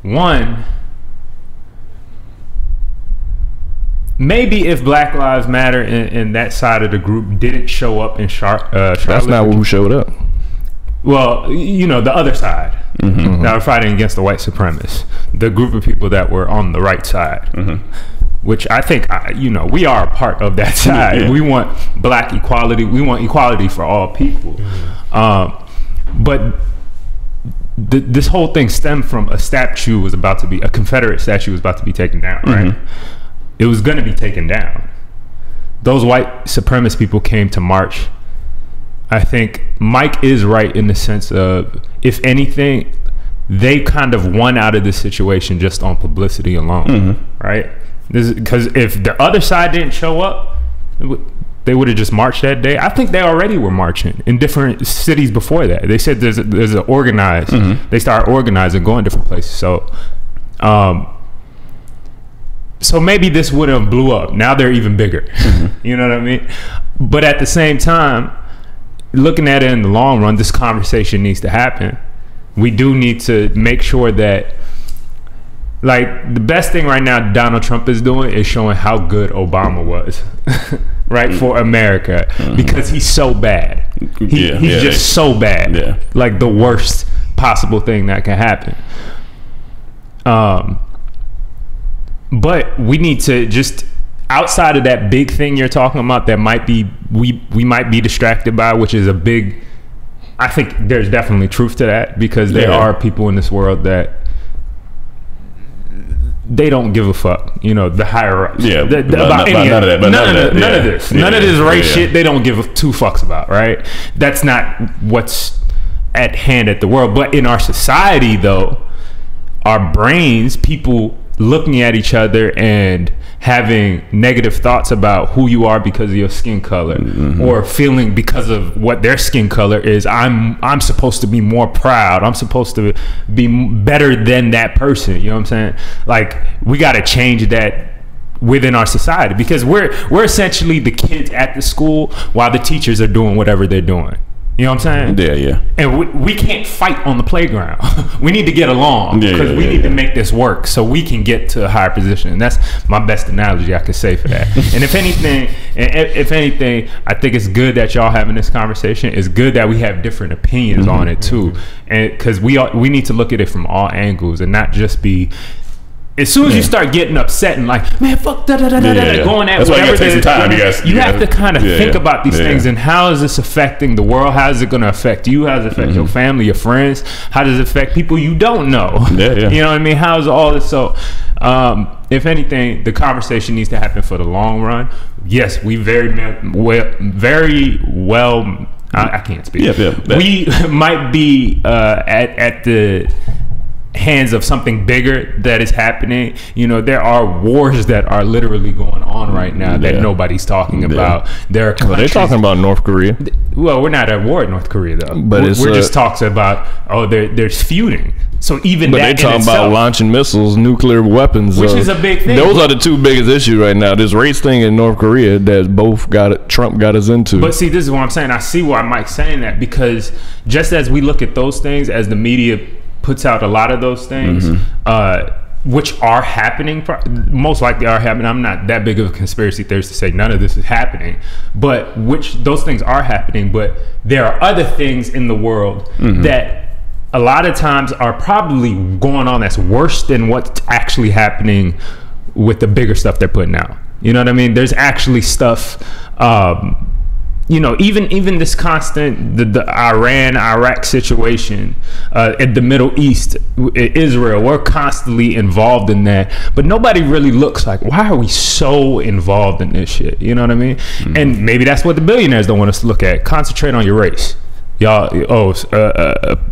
one, maybe if Black Lives Matter and that side of the group didn't show up in Charlottesville, that's not who showed up. Well, you know, the other side that were fighting against the white supremacists, the group of people that were on the right side. Which I think, we are a part of that side. Yeah. We want black equality. We want equality for all people. But this whole thing stemmed from a Confederate statue was about to be taken down, right? It was going to be taken down. Those white supremacist people came to march. I think Mike is right in the sense of, if anything, they kind of won out of this situation just on publicity alone, right? Because if the other side didn't show up, they would have just marched that day. I think they already were marching in different cities before that. They said there's a organized. They started organizing, going different places. So maybe this would have blew up. Now they're even bigger. You know what I mean? But at the same time, looking at it in the long run, this conversation needs to happen. We do need to make sure that, like, the best thing right now Donald Trump is doing is showing how good Obama was, right, for America, because he's so bad. He's just so bad. Yeah. Like the worst possible thing that can happen. But we need to just, outside of that big thing you're talking about that might be we might be distracted by, which is a big, I think there's definitely truth to that, because there are people in this world that they don't give a fuck, the higher ups. Yeah, about any of that. None of this. None of this race shit. They don't give 2 fucks about, right? That's not what's at hand at the world. But in our society, though, our brains, people looking at each other and having negative thoughts about who you are because of your skin color, or feeling because of what their skin color is, I'm supposed to be more proud, I'm supposed to be better than that person. You know what I'm saying? Like, we got to change that within our society, because we're essentially the kids at the school while the teachers are doing whatever they're doing. You know what I'm saying? Yeah. And we can't fight on the playground. We need to get along, because we need to make this work so we can get to a higher position. And that's my best analogy I could say for that. And if anything, I think it's good that y'all having this conversation. It's good that we have different opinions on it too, and because we need to look at it from all angles and not just be as soon as you start getting upset and like, man, fuck going at that's why you gotta take some time. You have to kind of think about these things and how is this affecting the world? How is it going to affect you? How does it affect your family, your friends? How does it affect people you don't know? You know what I mean? How is all this? So, if anything, the conversation needs to happen for the long run. Yes, we very well. I can't speak. We might be at the hands of something bigger that is happening. You know, there are wars that are literally going on right now that nobody's talking about. There are they're talking about North Korea. Well, we're not at war in North Korea though. But we're just talking about there's feuding. So even but that they talking about launching missiles, nuclear weapons, which is a big thing. Those are the two biggest issues right now. This race thing in North Korea that both Trump got us into. But see, this is what I'm saying. I see why Mike's saying that, because just as we look at those things, as the media puts out a lot of those things, which are happening, most likely are happening. I'm not that big of a conspiracy theorist to say none of this is happening, but which those things are happening. But there are other things in the world that a lot of times are probably going on that's worse than what's actually happening with the bigger stuff they're putting out. You know what I mean? There's actually stuff, you know, even this constant, the Iran-Iraq situation, in the Middle East, Israel, we're constantly involved in that. But nobody really looks like, why are we so involved in this shit? You know what I mean? And maybe that's what the billionaires don't want us to look at. Concentrate on your race. Y'all,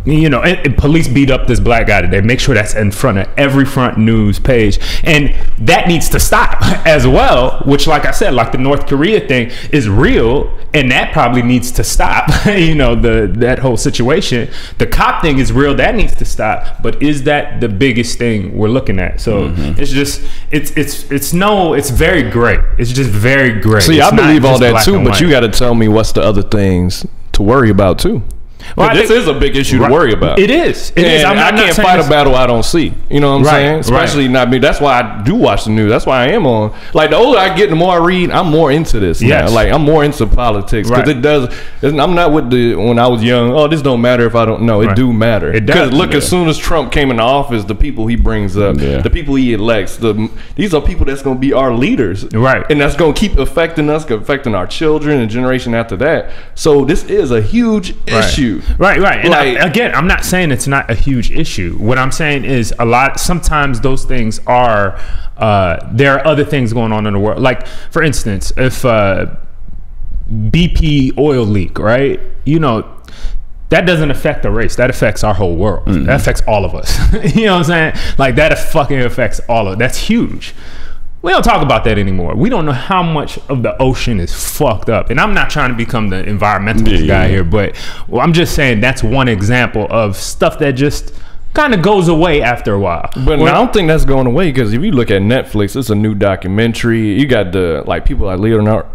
you know, and police beat up this black guy today. Make sure that's in front of every front news page, and that needs to stop as well. Which, like I said, like the North Korea thing is real, and that probably needs to stop. You know, that whole situation. The cop thing is real. That needs to stop. But is that the biggest thing we're looking at? So it's just it's very gray. It's just very gray. See, I believe all that too, but you got to tell me what's the other things to worry about too. Well, this is a big issue to worry about. It is. I can't fight a battle I don't see. You know what I'm saying? Especially not me. That's why I do watch the news. That's why I am on. Like, the older I get, the more I read, I'm more into this now. Like, I'm more into politics. Because it does. I'm not with when I was young, this don't matter if I don't know. It do matter. It does. Because look, as soon as Trump came into office, the people he brings up, the people he elects, these are people that's going to be our leaders. Right. And that's going to keep affecting us, affecting our children and generation after that. So this is a huge issue. Right. And like, again, I'm not saying it's not a huge issue. What I'm saying is sometimes those things are, there are other things going on in the world. Like, for instance, if BP oil leak, right? You know, that doesn't affect the race. That affects our whole world. That affects all of us. You know what I'm saying? Like, that fucking affects all of us. That's huge. We don't talk about that anymore. We don't know how much of the ocean is fucked up. And I'm not trying to become the environmentalist guy here, but I'm just saying that's one example of stuff that just kind of goes away after a while. But I don't think that's going away, because if you look at Netflix, it's a new documentary. You got the people like Leonardo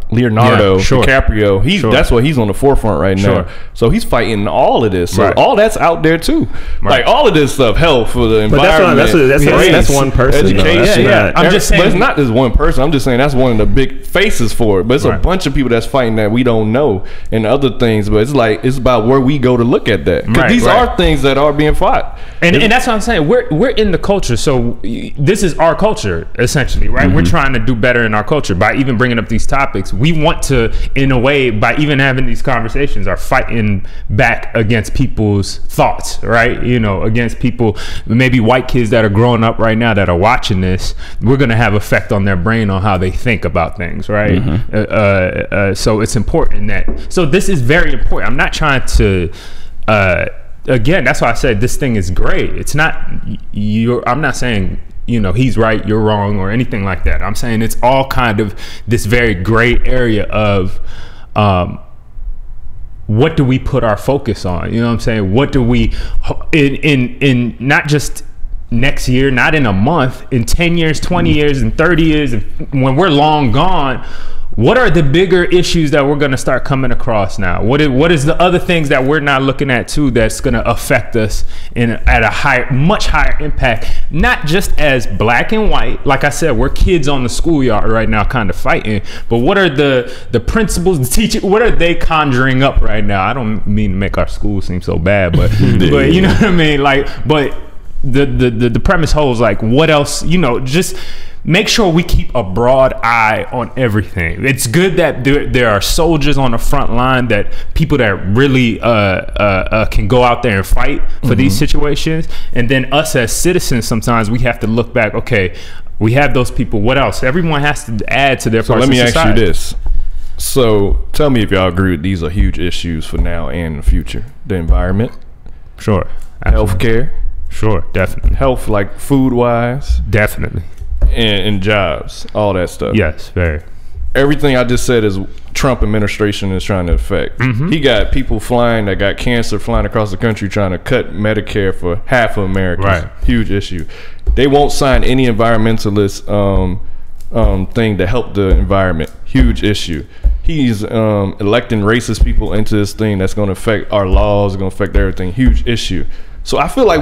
DiCaprio. That's what he's on the forefront right now. So he's fighting all of this. So all that's out there too. Like, all of this stuff, health for the environment. That's one person. Education. I'm just saying, but it's not just one person. I'm just saying that's one of the big faces for it. But it's a bunch of people that's fighting that we don't know and other things. But it's like, it's about where we go to look at that, because these are things that are being fought. And that's what I'm saying. We're in the culture, so this is our culture essentially, right? We're trying to do better in our culture by even bringing up these topics. We want to, in a way, by even having these conversations, are fighting back against people's thoughts, right? You know, against people, maybe white kids that are growing up right now that are watching this. We're going to have effect on their brain on how they think about things, right? So it's important that. So this is very important. I'm not trying to. Again, that's why I said this thing is gray. It's not I'm not saying, you know, he's right, you're wrong, or anything like that. I'm saying it's all kind of this very gray area of what do we put our focus on? You know what I'm saying? What do we in not just next year, not in a month, in 10 years, 20 years, and 30 years, when we're long gone, what are the bigger issues that we're going to start coming across now? What is the other things that we're not looking at too that's going to affect us at a much higher impact? Not just as black and white. Like I said, we're kids on the schoolyard right now kind of fighting. But what are the principles, the teachers, what are they conjuring up right now? I don't mean to make our school seem so bad, but but you know what I mean? Like, but the premise holds. Like, what else? Just make sure we keep a broad eye on everything. It's good that there are soldiers on the front line, that people that really can go out there and fight for these situations. And then us as citizens, sometimes we have to look back. Okay, we have those people. What else? Everyone has to add to their part of society. So let me ask you this. So tell me if y'all agree with these are huge issues for now and the future. The environment. Sure. Healthcare. Sure, definitely. Health, like food-wise. Definitely. And jobs, all that stuff. Yes, very. Everything I just said is Trump administration is trying to affect. He got people flying that got cancer flying across the country trying to cut Medicare for half of Americans. Right. Huge issue. They won't sign any environmentalist thing to help the environment. Huge issue. He's electing racist people into this thing that's going to affect our laws, going to affect everything. Huge issue. So I feel like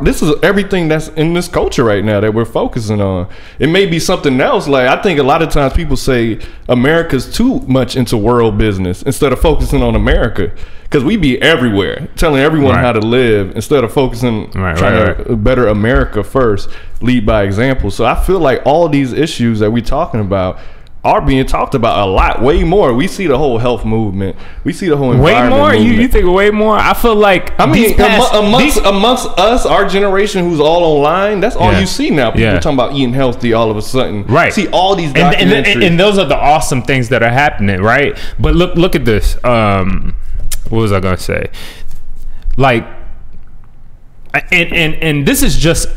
this is everything that's in this culture right now that we're focusing on. It may be something else. Like, I think a lot of times people say America's too much into world business instead of focusing on America. Because we be everywhere, telling everyone how to live instead of focusing, trying to better America first, lead by example. So I feel like all these issues that we're talking about are being talked about a lot, way more. We see the whole health movement. We see the whole environment way more. Movement. You think way more? I feel like amongst us, our generation, who's all online, that's all you see now. People talking about eating healthy all of a sudden. Right. See all these documentaries, and those are the awesome things that are happening, right? But look at this. What was I gonna say? Like, and this is just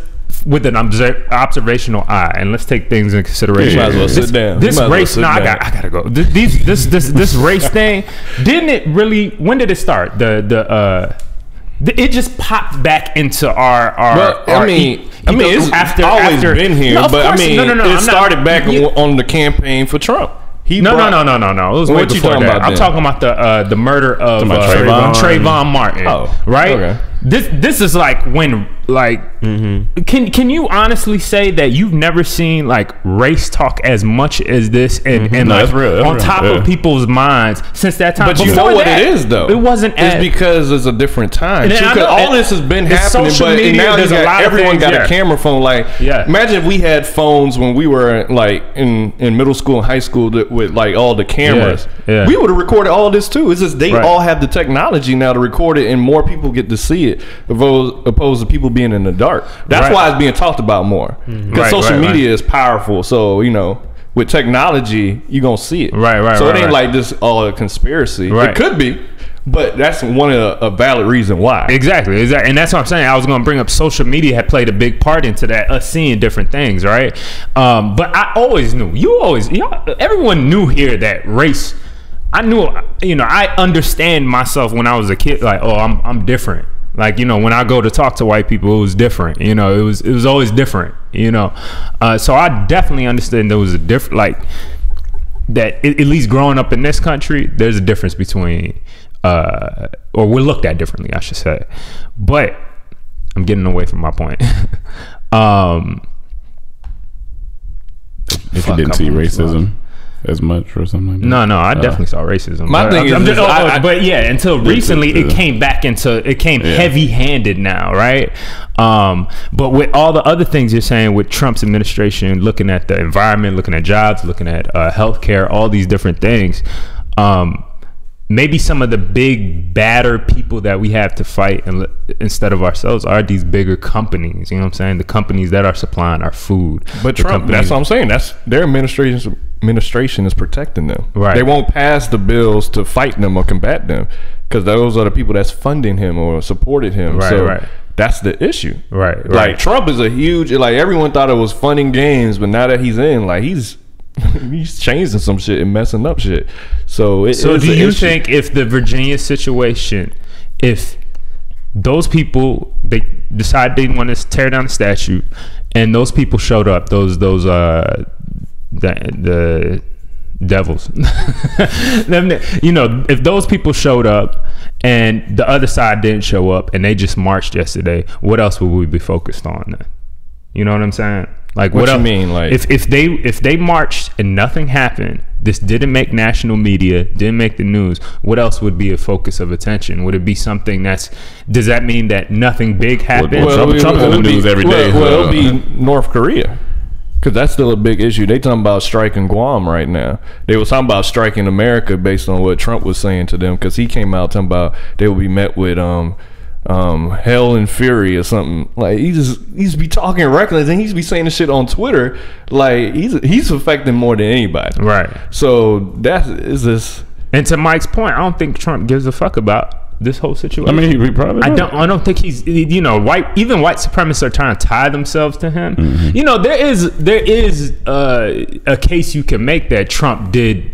with an observational eye, and let's take things in consideration. You might as well sit down. This race, I gotta go. This race thing, didn't it really? When did it start? It just popped back into our. It's after been here, no, but course, it started back on the campaign for Trump. No. It was way before that. I'm talking about the murder of Trayvon Martin. Oh, right. Okay. This is like when can you honestly say that you've never seen like race talk as much as this and like on top of people's minds since that time? But you know what it is though. It wasn't. It's because it's a different time. Because all this has been happening, but now everyone got a camera phone. Like, imagine if we had phones when we were like in middle school and high school with like all the cameras. Yeah. We would have recorded all this too. It's just they all have the technology now to record it, and more people get to see it opposed to people being in the dark. That's why it's being talked about more, because social media is powerful. So with technology you're gonna see it. So it ain't like this all a conspiracy. It could be, but that's one of a valid reason why. Exactly, and that's what I'm saying. I was going to bring up social media had played a big part into that, us seeing different things, right? But I always knew. Everyone knew here that race. I knew. I understand myself when I was a kid. Like, oh, I'm different. Like, when I go to talk to white people, it was different. It was always different. So I definitely understand there was a different, like, that at least growing up in this country, there's a difference between. Or we're looked at differently, I should say. But I'm getting away from my point. If you didn't see racism as much or something like that. No, I definitely saw racism. My thing is, until recently it came back heavy-handed now, right? But with all the other things you're saying with Trump's administration, looking at the environment, looking at jobs, looking at healthcare, all these different things, maybe some of the big badder people that we have to fight instead of ourselves are these bigger companies. You know what I'm saying? The companies that are supplying our food. But Trump, that's what I'm saying. That's their administration is protecting them. Right. They won't pass the bills to fight them or combat them because those are the people that's funding him or supported him. Right. That's the issue. Right. Like Trump is a huge. Like everyone thought it was fun and games, but now that he's in, like he's changing some shit and messing up shit. So do you think if the Virginia situation, if those people, they decide they want to tear down the statue and those people showed up, the devils, if those people showed up and the other side didn't show up and they just marched yesterday, what else would we be focused on then? You know what I'm saying? Like what you mean? Like if they marched and nothing happened, this didn't make national media, didn't make the news, what else would be a focus of attention? Would it be something does that mean that nothing big happened? Trump's in the news every day. Well, it'll be North Korea. Because that's still a big issue. They talking about striking Guam right now. They was talking about striking America based on what Trump was saying to them. Because he came out talking about they will be met with hell and fury or something. Like he's be talking reckless, and he's be saying this shit on Twitter. Like he's affecting more than anybody. Right. So that is this. And to Mike's point, I don't think Trump gives a fuck about this whole situation. I mean, he probably I don't think he's, you know, white supremacists are trying to tie themselves to him. Mm-hmm. You know, there is a case you can make that Trump did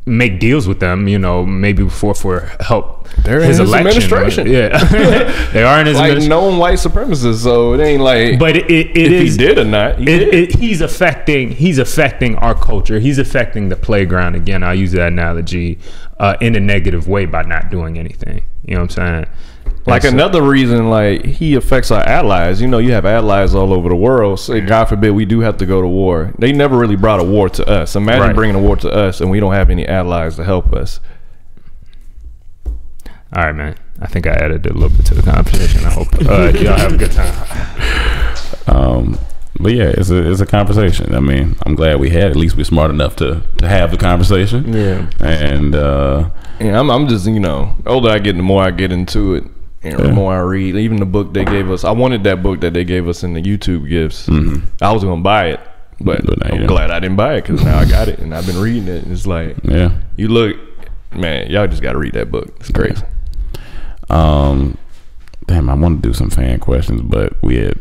make deals with them, you know, maybe for help. They're in his administration. Yeah. They are in his administration. Known white supremacists, so it ain't like. But it is, he did or not. He's affecting our culture. He's affecting the playground. Again, I'll use that analogy in a negative way by not doing anything. You know what I'm saying? Like another reason, like he affects our allies. You know, you have allies all over the world. Say, God forbid, we do have to go to war. They never really brought a war to us. Imagine bringing a war to us, and we don't have any allies to help us. All right, man. I think I added a little bit to the conversation. I hope y'all have a good time. But yeah, it's a conversation. I mean, I'm glad we had. At least we're smart enough to have the conversation. Yeah. And I'm just, you know, the older I get, the more I get into it. And the more I read, even the book they gave us, I wanted that book that they gave us in the YouTube gifts. Mm-hmm. I was gonna buy it, but I'm glad I didn't buy it because now I got it and I've been reading it. And it's like, you look, man, y'all just got to read that book. It's crazy. Damn, I want to do some fan questions, but we had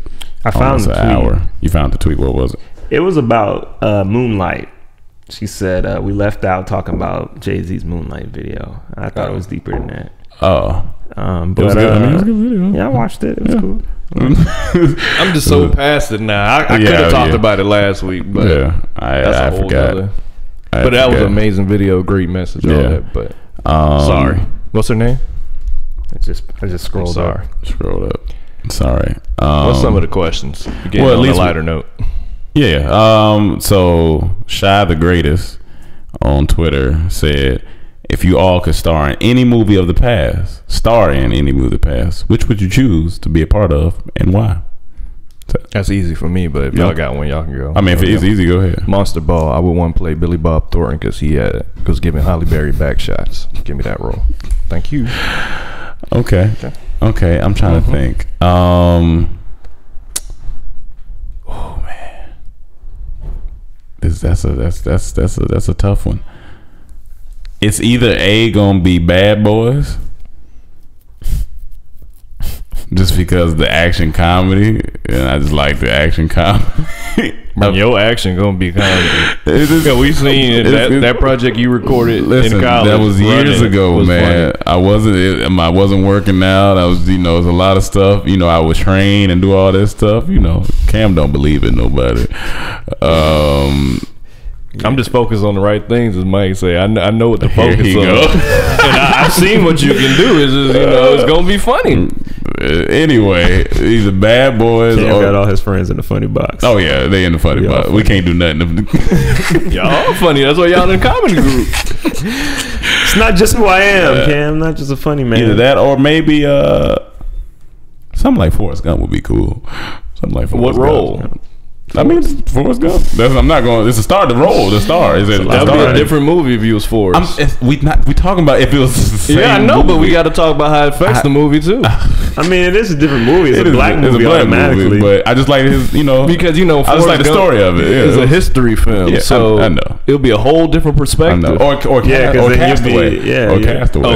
almost an hour. You found the tweet. What was it? It was about Moonlight. She said we left out talking about Jay-Z's Moonlight video. I thought it was deeper than that. Oh. But it was good. I mean, it was a good video. Yeah, I watched it. It was cool. I'm just so past it now. I could have talked about it last week, but I forgot. But that was an amazing video, great message, all that. But sorry, what's her name? I just scrolled up. Scrolled up. Sorry. What's some of the questions? Well, at least a lighter note. Yeah. So Shy the Greatest on Twitter said, if you all could star in any movie of the past, which would you choose to be a part of and why? That's easy for me, but if y'all got one, y'all can go. I mean, if it is easy, go ahead. Monster Ball. I would want to play Billy Bob Thornton because he was giving Halle Berry back shots. Give me that role. Thank you. Okay. I'm trying to think. Oh man, that's a tough one. It's either gonna be Bad Boys, just because the action comedy, and I just like the action comedy. Your action gonna be comedy. We seen that project you recorded in college. That was years ago, man. Funny. I wasn't working out. I was, there's a lot of stuff. I would train and do all this stuff. Cam don't believe in nobody. I'm just focused on the right things, as Mike say. I know what to focus on. And I've seen what you can do. It's just, it's gonna be funny. Anyway, either Bad Boys Cam got all his friends in the funny box. Oh yeah, they in the funny box. We can't do nothing. Y'all funny. That's why y'all in the comedy group. It's not just who I am, Cam. Not just a funny man. Either that or maybe something like Forrest Gump would be cool. Something like Forrest Gump. What role? I mean, Forrest Gump. I'm not going. It's a star. The role, the star. Is it? That would be a different movie if he was Forrest. We talking about if it was the same. Yeah, I know, movie. But we got to talk about how it affects the movie too. I mean, it is a different movie. It's a black movie automatically. But I just like his. Because I just like the story of it. It's a history film, yeah, so I know it'll be a whole different perspective. I know. Or Castaway. Castaway.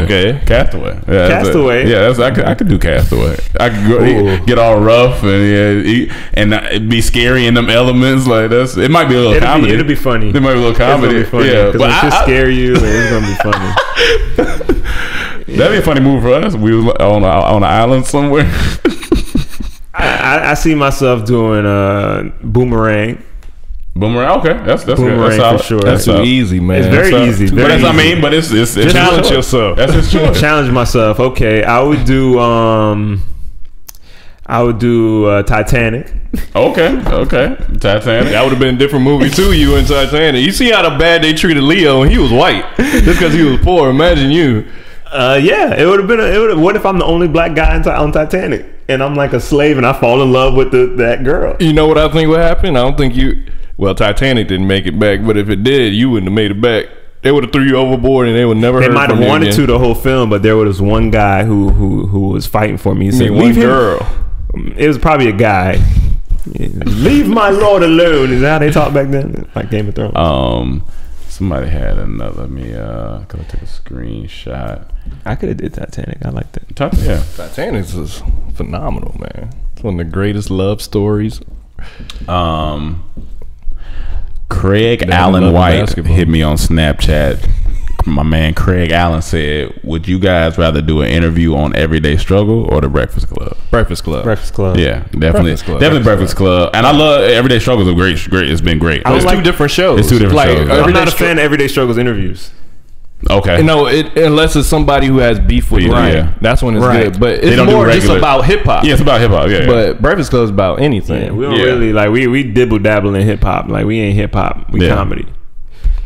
Okay, Castaway. Yeah, Castaway. I could do Castaway. I could get all rough and be scary in them elements. Like it might be a little comedy. It'll be funny. It might be a little comedy. Yeah, because it should scare you. And it's gonna be funny. That'd be a funny movie for us. We was on an island somewhere. I see myself doing Boomerang. Boomerang, okay, that's Boomerang good. That's for sure. That's too easy, man. It's very easy. But it's challenge yourself. That's his choice. Challenge myself. Okay, I would do. I would do Titanic. Okay. Titanic. That would have been a different movie too. You and Titanic. You see how bad they treated Leo, and he was white just because he was poor. Imagine you. Yeah, it would have been. What if I'm the only black guy on Titanic, and I'm like a slave, and I fall in love with that girl? You know what I think would happen? I don't think you. Well, Titanic didn't make it back, but if it did, you wouldn't have made it back. They would have threw you overboard, and they would never. They might have wanted to the whole film, but there was one guy who was fighting for me. He said, "One girl." It was probably a guy. Leave my lord alone. Is that how they talk back then? Like Game of Thrones. Somebody had another. Let me. Could I take a screenshot? I could have did Titanic. I liked it. Yeah, Titanic is phenomenal, man. It's one of the greatest love stories. Craig Allen White hit me on Snapchat. My man Craig Allen said, "Would you guys rather do an interview on Everyday Struggle or the Breakfast Club?" Breakfast Club. Yeah, definitely. Definitely Breakfast Club. And I love Everyday Struggle. Is great. It's been great. It's two different shows. It's two different shows. I'm not a fan of Everyday Struggle's interviews. Okay. Unless it's somebody who has beef with you. Yeah. That's when it's good. But it's more just about hip hop. Yeah, it's about hip hop. Yeah. But Breakfast Club is about anything. Yeah, we don't really like we dibble dabble in hip hop. Like we ain't hip hop. We comedy.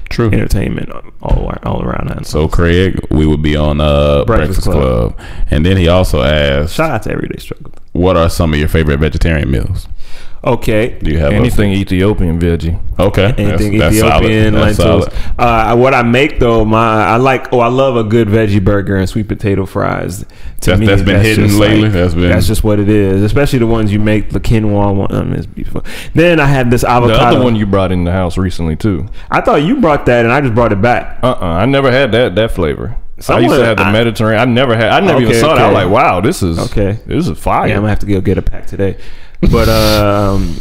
True. Entertainment all around that. So Craig, we would be on Breakfast Club. And then he also asked, shout out to Everyday Struggle. What are some of your favorite vegetarian meals? Okay. Do you have anything Ethiopian veggie? Okay. Anything Ethiopian, lentils. What I make though, I love a good veggie burger and sweet potato fries. That's been hidden lately. That's just what it is. Especially the ones you make, the quinoa one. It's beautiful. Then I had this avocado. The other one you brought in the house recently too. I thought you brought that, and I just brought it back. I never had that flavor. I used to have the Mediterranean. I never even saw that. I was like, wow, this is fire. Yeah, I'm gonna have to go get a pack today. But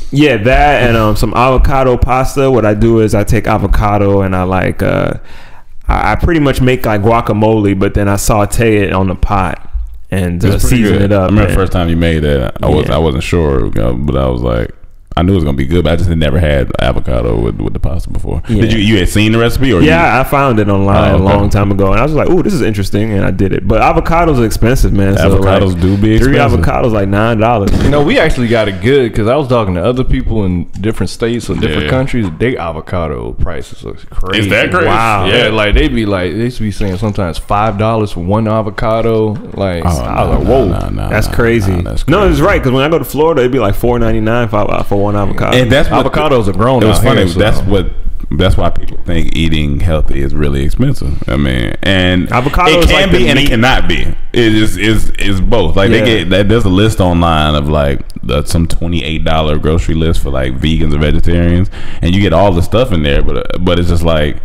yeah, that and some avocado pasta. What I do is I take avocado and I pretty much make like guacamole, but then I saute it on the pot and season it up. I remember the first time you made that. I wasn't sure, but I was like, I knew it was gonna be good, but I just had never had avocado with the pasta before. Yeah. Did you had seen the recipe, or I found it online a long time ago, and I was like, "Oh, this is interesting," and I did it. But avocados are expensive, man. Avocados do be expensive. 3 avocados like $9. We actually got it good because I was talking to other people in different states or different countries. Their avocado prices are crazy. Is that crazy? Wow. Yeah, like they used to be saying sometimes $5 for one avocado. Like I was like, whoa, that's crazy. No, it's right because when I go to Florida, it'd be like $4.99 for one avocado. And that's avocados are grown. It was funny. Here, that's why people think eating healthy is really expensive. I mean, and avocado it can be and it cannot be. It is both. Like they get that. There's a list online of like some $28 grocery list for like vegans and vegetarians, and you get all the stuff in there. But it's just like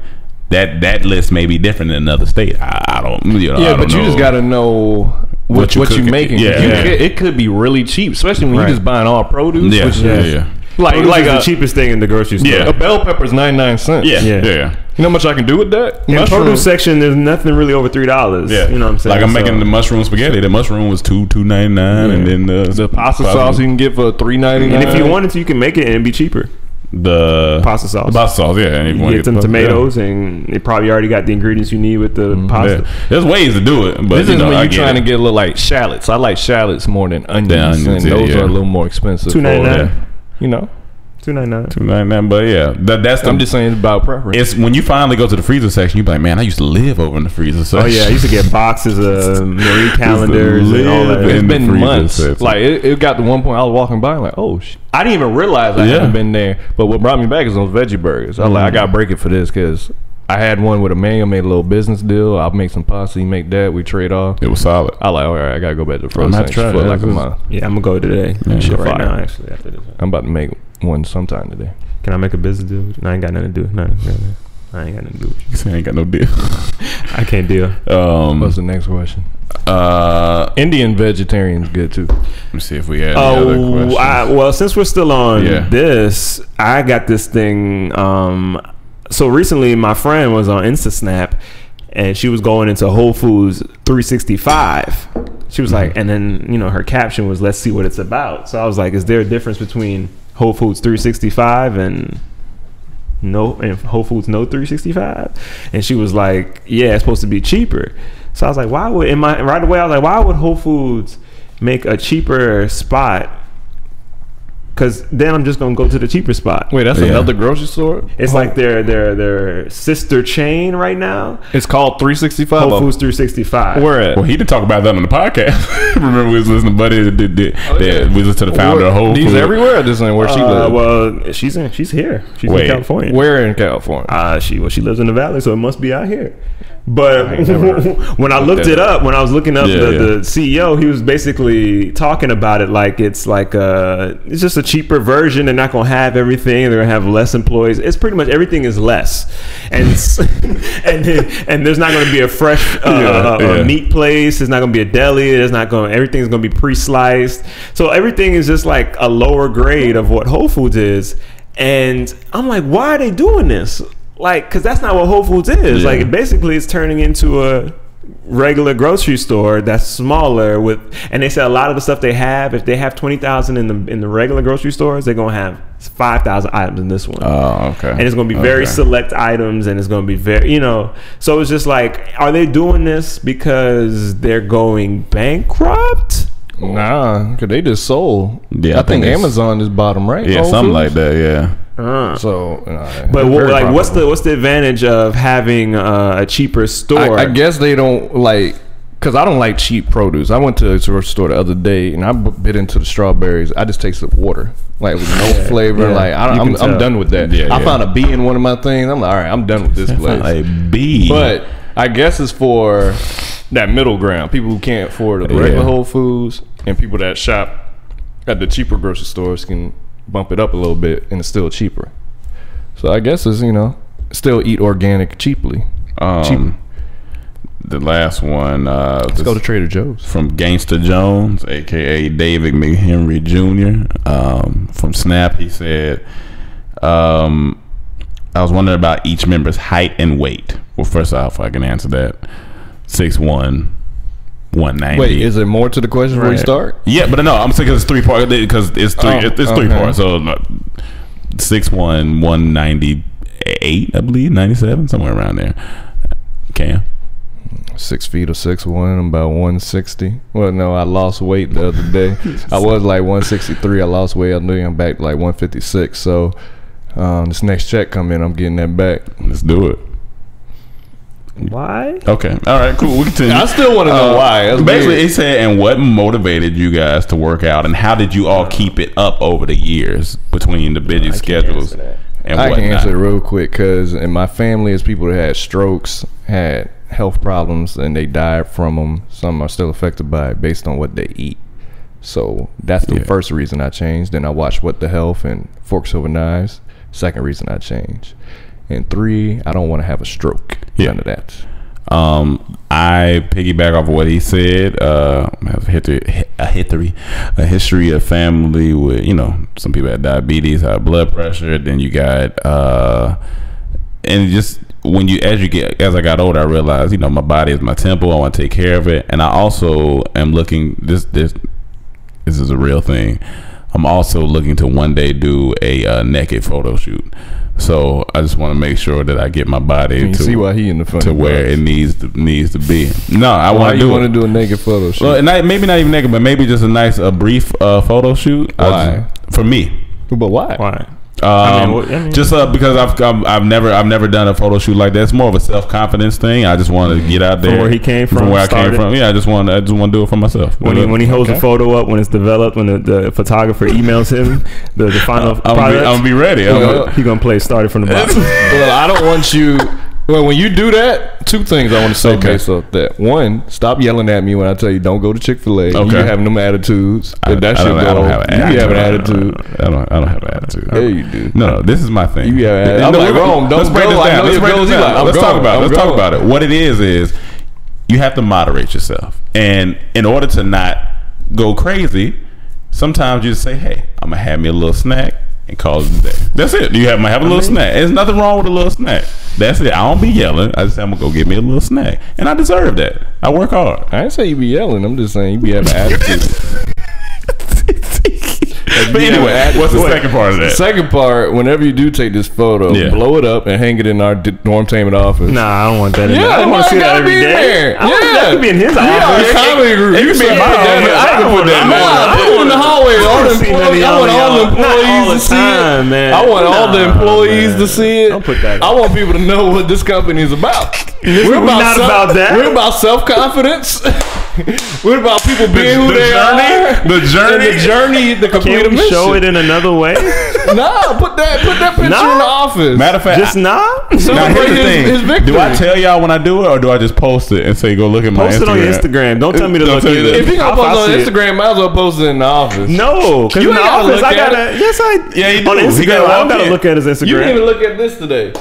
that list may be different in another state. I don't. Yeah, but you just got to know what you're making. Yeah, it could be really cheap, especially when you're just buying all produce. Yeah. Like the cheapest thing in the grocery store. Yeah, a bell pepper is 99 cents. Yeah. You know how much I can do with that? In the produce section, there's nothing really over $3. Yeah, you know what I'm saying. Like I'm making the mushroom spaghetti. The mushroom was $2.99, and then the pasta sauce you can get for $3.99. And if you wanted to, you can make it and it'd be cheaper. The pasta sauce. The pasta sauce, yeah. And you get some tomatoes, and it probably already got the ingredients you need with the pasta. Yeah. There's ways to do it, but this is when you're trying to get a little like shallots. I like shallots more than onions, and those are a little more expensive. $2.99. You know. $2.99. But that's I'm just saying it's about preference. It's when you finally go to the freezer section, you be like, man, I used to live over in the freezer section. Oh yeah, I used to get boxes of Marie calendars and all that. It's been months. Section. Like it got to one point I was walking by and like, oh I didn't even realize I hadn't been there. But what brought me back is those veggie burgers. I was like, I gotta break it for this because I had one with a man, made a little business deal. I'll make some pasta, you make that, we trade off. It was solid. I like, all right, I gotta go back to the frozen section for like a month. Yeah, I'm gonna go today. Right now, actually, after this. I'm about to make one sometime today. Can I make a business deal? No, I ain't got nothing to do. No, I ain't got nothing to do with you. You say I ain't got no deal. I can't deal. What's the next question? Indian vegetarian's good too. Let me see if we have any other questions. Well, since we're still on this, I got this thing. So recently, my friend was on InstaSnap, and she was going into Whole Foods 365. She was like, and then her caption was, "Let's see what it's about." So I was like, "Is there a difference between Whole Foods 365 and Whole Foods no 365?" And she was like, "Yeah, it's supposed to be cheaper." So I was like, why would Whole Foods make a cheaper spot. Cause then I'm just gonna go to the cheaper spot. Wait, that's another grocery store? It's like their sister chain right now. It's called 365. Whole Foods 365. Where at? Well, he didn't talk about that on the podcast. Remember, we was listening to Buddy. We listened to the founder of Whole Foods. These everywhere. This ain't where she lives. Well, she's here. She's in California. Where in California? She lives in the Valley, so it must be out here. But when I looked it up, when I was looking up the CEO, he was basically talking about it like it's just a cheaper version. They're not going to have everything. They're going to have less employees. It's pretty much everything is less, and and there's not going to be a fresh meat place. There's not going to be a deli. Everything's going to be pre-sliced. So everything is just like a lower grade of what Whole Foods is. And I'm like, why are they doing this? Like, because that's not what Whole Foods is. Yeah. Like, basically, it's turning into a regular grocery store that's smaller and they said a lot of the stuff they have, if they have 20,000 in the regular grocery stores, they're gonna have 5,000 items in this one. Oh, okay. And it's gonna be very select items, and it's gonna be very, so it's just like, are they doing this because they're going bankrupt? Nah, because they just sold. Yeah, I think Amazon is bottom right. Yeah, something like that. Yeah. So, but what's the advantage of having a cheaper store? I guess they don't like, because I don't like cheap produce. I went to a grocery store the other day and I bit into the strawberries. I just tasted water, like with no flavor. Like I'm done with that. I found a bee in one of my things. I'm like, all right, I'm done with this place. A bee, but I guess it's for that middle ground, people who can't afford the regular Whole Foods, and people that shop at the cheaper grocery stores can bump it up a little bit and it's still cheaper. So I guess it's, still eat organic cheaply. The last one, let's go to Trader Joe's. From Gangsta Jones, aka David McHenry Jr. From Snap, he said, I was wondering about each member's height and weight. Well, first off, I can answer that. 6'1", 190. Wait, is there more to the question before we start? Yeah, but no, I'm saying because it's three parts. Because it's three parts. So 6'1", 198, I believe, 97, somewhere around there. Cam? 6 feet or 6'1", I'm about 160. Well, no, I lost weight the other day. I was like 163. I lost weight. I'm back to like 156. So this next check come in, I'm getting that back. Let's do it. Why? Okay. All right. Cool. We continue. I still want to know why. That's basically, weird. he said, and what motivated you guys to work out, and how did you all keep it up over the years between the busy schedules and whatnot? I can answer it real quick because in my family, is people that had strokes, had health problems, and they died from them. Some are still affected by it based on what they eat. So that's the first reason I changed. Then I watched What the Health and Forks Over Knives. Second reason I changed. And 3, I don't want to have a stroke. None of that. I piggyback off of what he said. I have a history of family with, some people had diabetes, high blood pressure. Then you got, and just as I got older, I realized, my body is my temple. I want to take care of it. And I also am looking, this is a real thing. I'm also looking to one day do a naked photo shoot. So I just want to make sure that I get my body to see why he in the front to where it needs to be. No, I want to do. You want to do a naked photo shoot? Well, maybe not even naked, but maybe just a brief photo shoot. Why? For me. But why? Why? Just because I've never done a photo shoot like that. It's more of a self-confidence thing. I just want to get out there from where he came from, where I came from. Yeah, I just want to do it for myself. When he holds a photo up, when it's developed, when the photographer emails him the final product, I'm gonna be ready. He's gonna play started from the bottom. Well, I don't want you. Well, when you do that, 2 things I want to say based off that. 1, stop yelling at me when I tell you don't go to Chick-fil-A. You having them attitudes. I don't have an attitude. I don't have an attitude. Yeah, you do. No, this is my thing. You have I'm like, wrong. Don't break this down. Let's talk about it. What it is you have to moderate yourself. And in order to not go crazy, sometimes you just say, hey, I'm going to have me a little snack and call it a day. That's it. You have a little snack. There's nothing wrong with a little snack. That's it. I don't be yelling. I just say I'm gonna go get me a little snack, and I deserve that. I work hard. I didn't say you be yelling. I'm just saying you be having attitude. But anyway, what's the second part of that? The second part, whenever you do take this photo, blow it up and hang it in our Dormtainment office. Nah, I don't want that in there. I don't want to see that every day. That could be in his office. Comedy group. You can be in my office. I can put that in there. I put in the hallway. I want all the employees to see it. I want all the employees to see it. Don't put that. I want people to know what this company is about. We're not about that. We're about self-confidence. We're about people being who they are. The journey, the complete mission. Show it in another way. Nah, put that picture in the office. Matter of fact, just now here's the thing. Do I tell y'all when I do it, or do I just post it and say go look at my Instagram? Post it on your Instagram. Don't tell me to look at it. If you gonna post on Instagram, might as well post it in the office. No, because in the office I gotta. Yes, you do. On Instagram, I gotta look at his Instagram. You didn't even look at this today.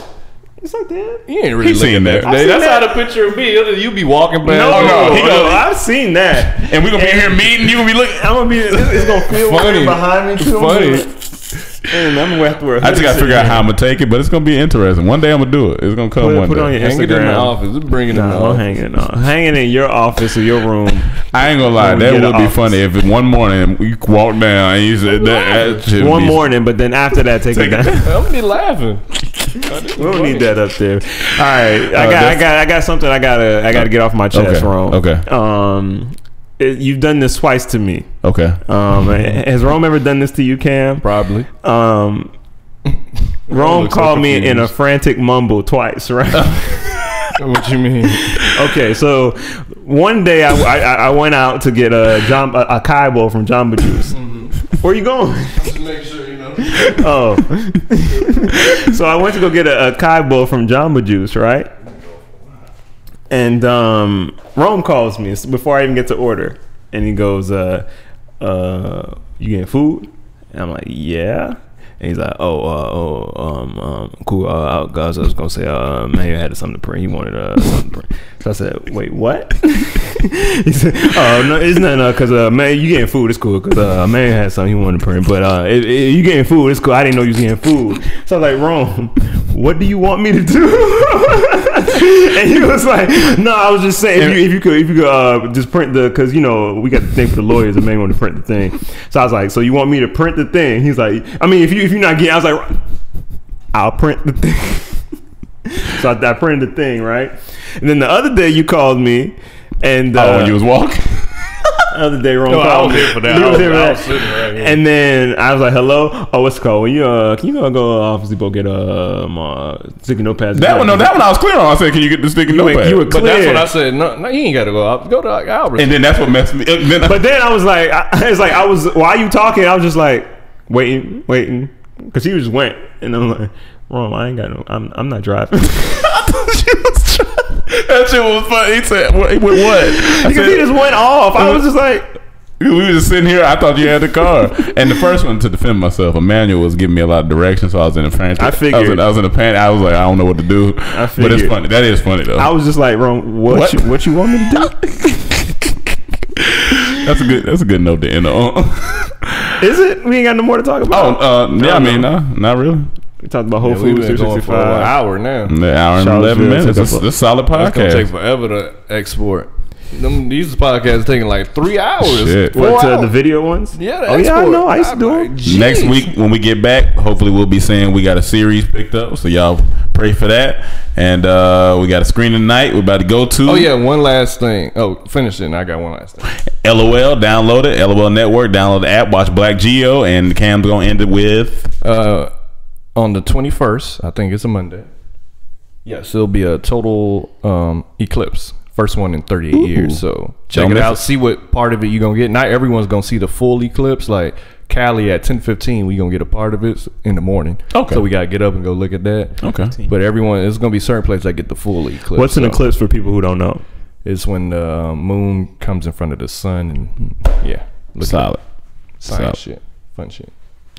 It's like that. You ain't really seen that. That's how the picture of me. You be walking past. No, I've seen that. And we gonna be here meeting. You gonna be looking. I'm gonna be. It's gonna feel funny behind me too. Funny. And I'm gonna have to wear. I just gotta figure out how I'm gonna take it, but it's gonna be interesting. One day I'm gonna do it. It's gonna come one day. Put it on your Instagram. Hang it in the office. Just bring it in the office. Hang it in your office or your room. I ain't gonna lie. That would be funny if one morning you walk down and you said that. One morning, but then after that, take it down. I'm gonna be laughing. We don't need that up there. All right, I got something I gotta get off my chest, Rome. Okay. You've done this twice to me. Okay. Has Rome ever done this to you, Cam? Probably. Rome called me in a frantic mumble twice, right? What you mean? Okay, so one day I went out to get a Kai bowl from Jamba Juice. Mm-hmm. Where you going? Just make sure you know. Oh. So I went to go get a Kai bowl from Jamba Juice, right? And Rome calls me before I even get to order, and he goes, "You getting food?" And I'm like, "Yeah." And he's like, cool. I was gonna say, Mayor had something to print. He wanted something to print. So I said, "Wait, what?" He said, "Oh no, it's not because man, you getting food. It's cool because Mayor had something he wanted to print. But you getting food. It's cool. I didn't know you was getting food." So I was like, "Rome, what do you want me to do?" And he was like, "No, I was just saying if you could just print because we got the thing for the lawyers. The man wanted to print the thing." So I was like, "So you want me to print the thing?" He's like, "I mean, if you're not getting," I was like, "I'll print the thing." So I printed the thing, right? And then the other day you called me, and when you was walking. The other day, Ron called me. I was sitting right here. And then I was like, "Hello, what's it called? When can you go to Office Depot get sticky notepads?" That one I was clear on. I said, "Can you get the sticky notepad?" You were clear. But that's what I said. No, you ain't got to go out. Go to Albert. And then that's what messed me. But then I was like, while you talking, I was just like waiting, because he just went, and I'm like, "Ron, I ain't got no. I'm not driving." I thought she was driving. That shit was funny. He said, "What?" Because he just went off. I was just like, we were just sitting here. I thought you had the car. And the first one, to defend myself, Emmanuel was giving me a lot of direction, so I was in a panic. I figured. I was in a panic. I was like, I don't know what to do. But it's funny. That is funny though. I was just like, Ron, what you want me to do? That's a good note to end on. Is it? We ain't got no more to talk about. I mean, no, not really. We talked about Whole Foods 365 for an hour now. An hour and 11 minutes. That's a solid podcast. It's gonna take forever to export. These podcasts taking like 3 hours. Shit. What, the video ones? Yeah. Yeah, I know. I used to do them. Next week when we get back, hopefully we'll be saying we got a series picked up. So y'all pray for that. And we got a screening tonight we're about to go to. Oh yeah, one last thing. Oh, finish it. And I got one last thing. LOL, download it. LOL Network, download the app. Watch Black Geo, and Cam's gonna end it with on the 21st. I think it's a Monday. Yes, it'll be a total eclipse. First one in 38 years. So check it out. See what part of it you're going to get. Not everyone's going to see the full eclipse. Like Cali at 10:15, we going to get a part of it in the morning. Okay. So we got to get up and go look at that. Okay. But everyone, there's going to be certain places that get the full eclipse. What's an eclipse for people who don't know? It's when the moon comes in front of the sun. And yeah. Solid. Science shit. Fun shit.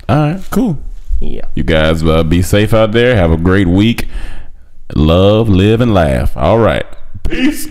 All right. Cool. Yeah. You guys be safe out there. Have a great week. Love, live, and laugh. All right. Peace.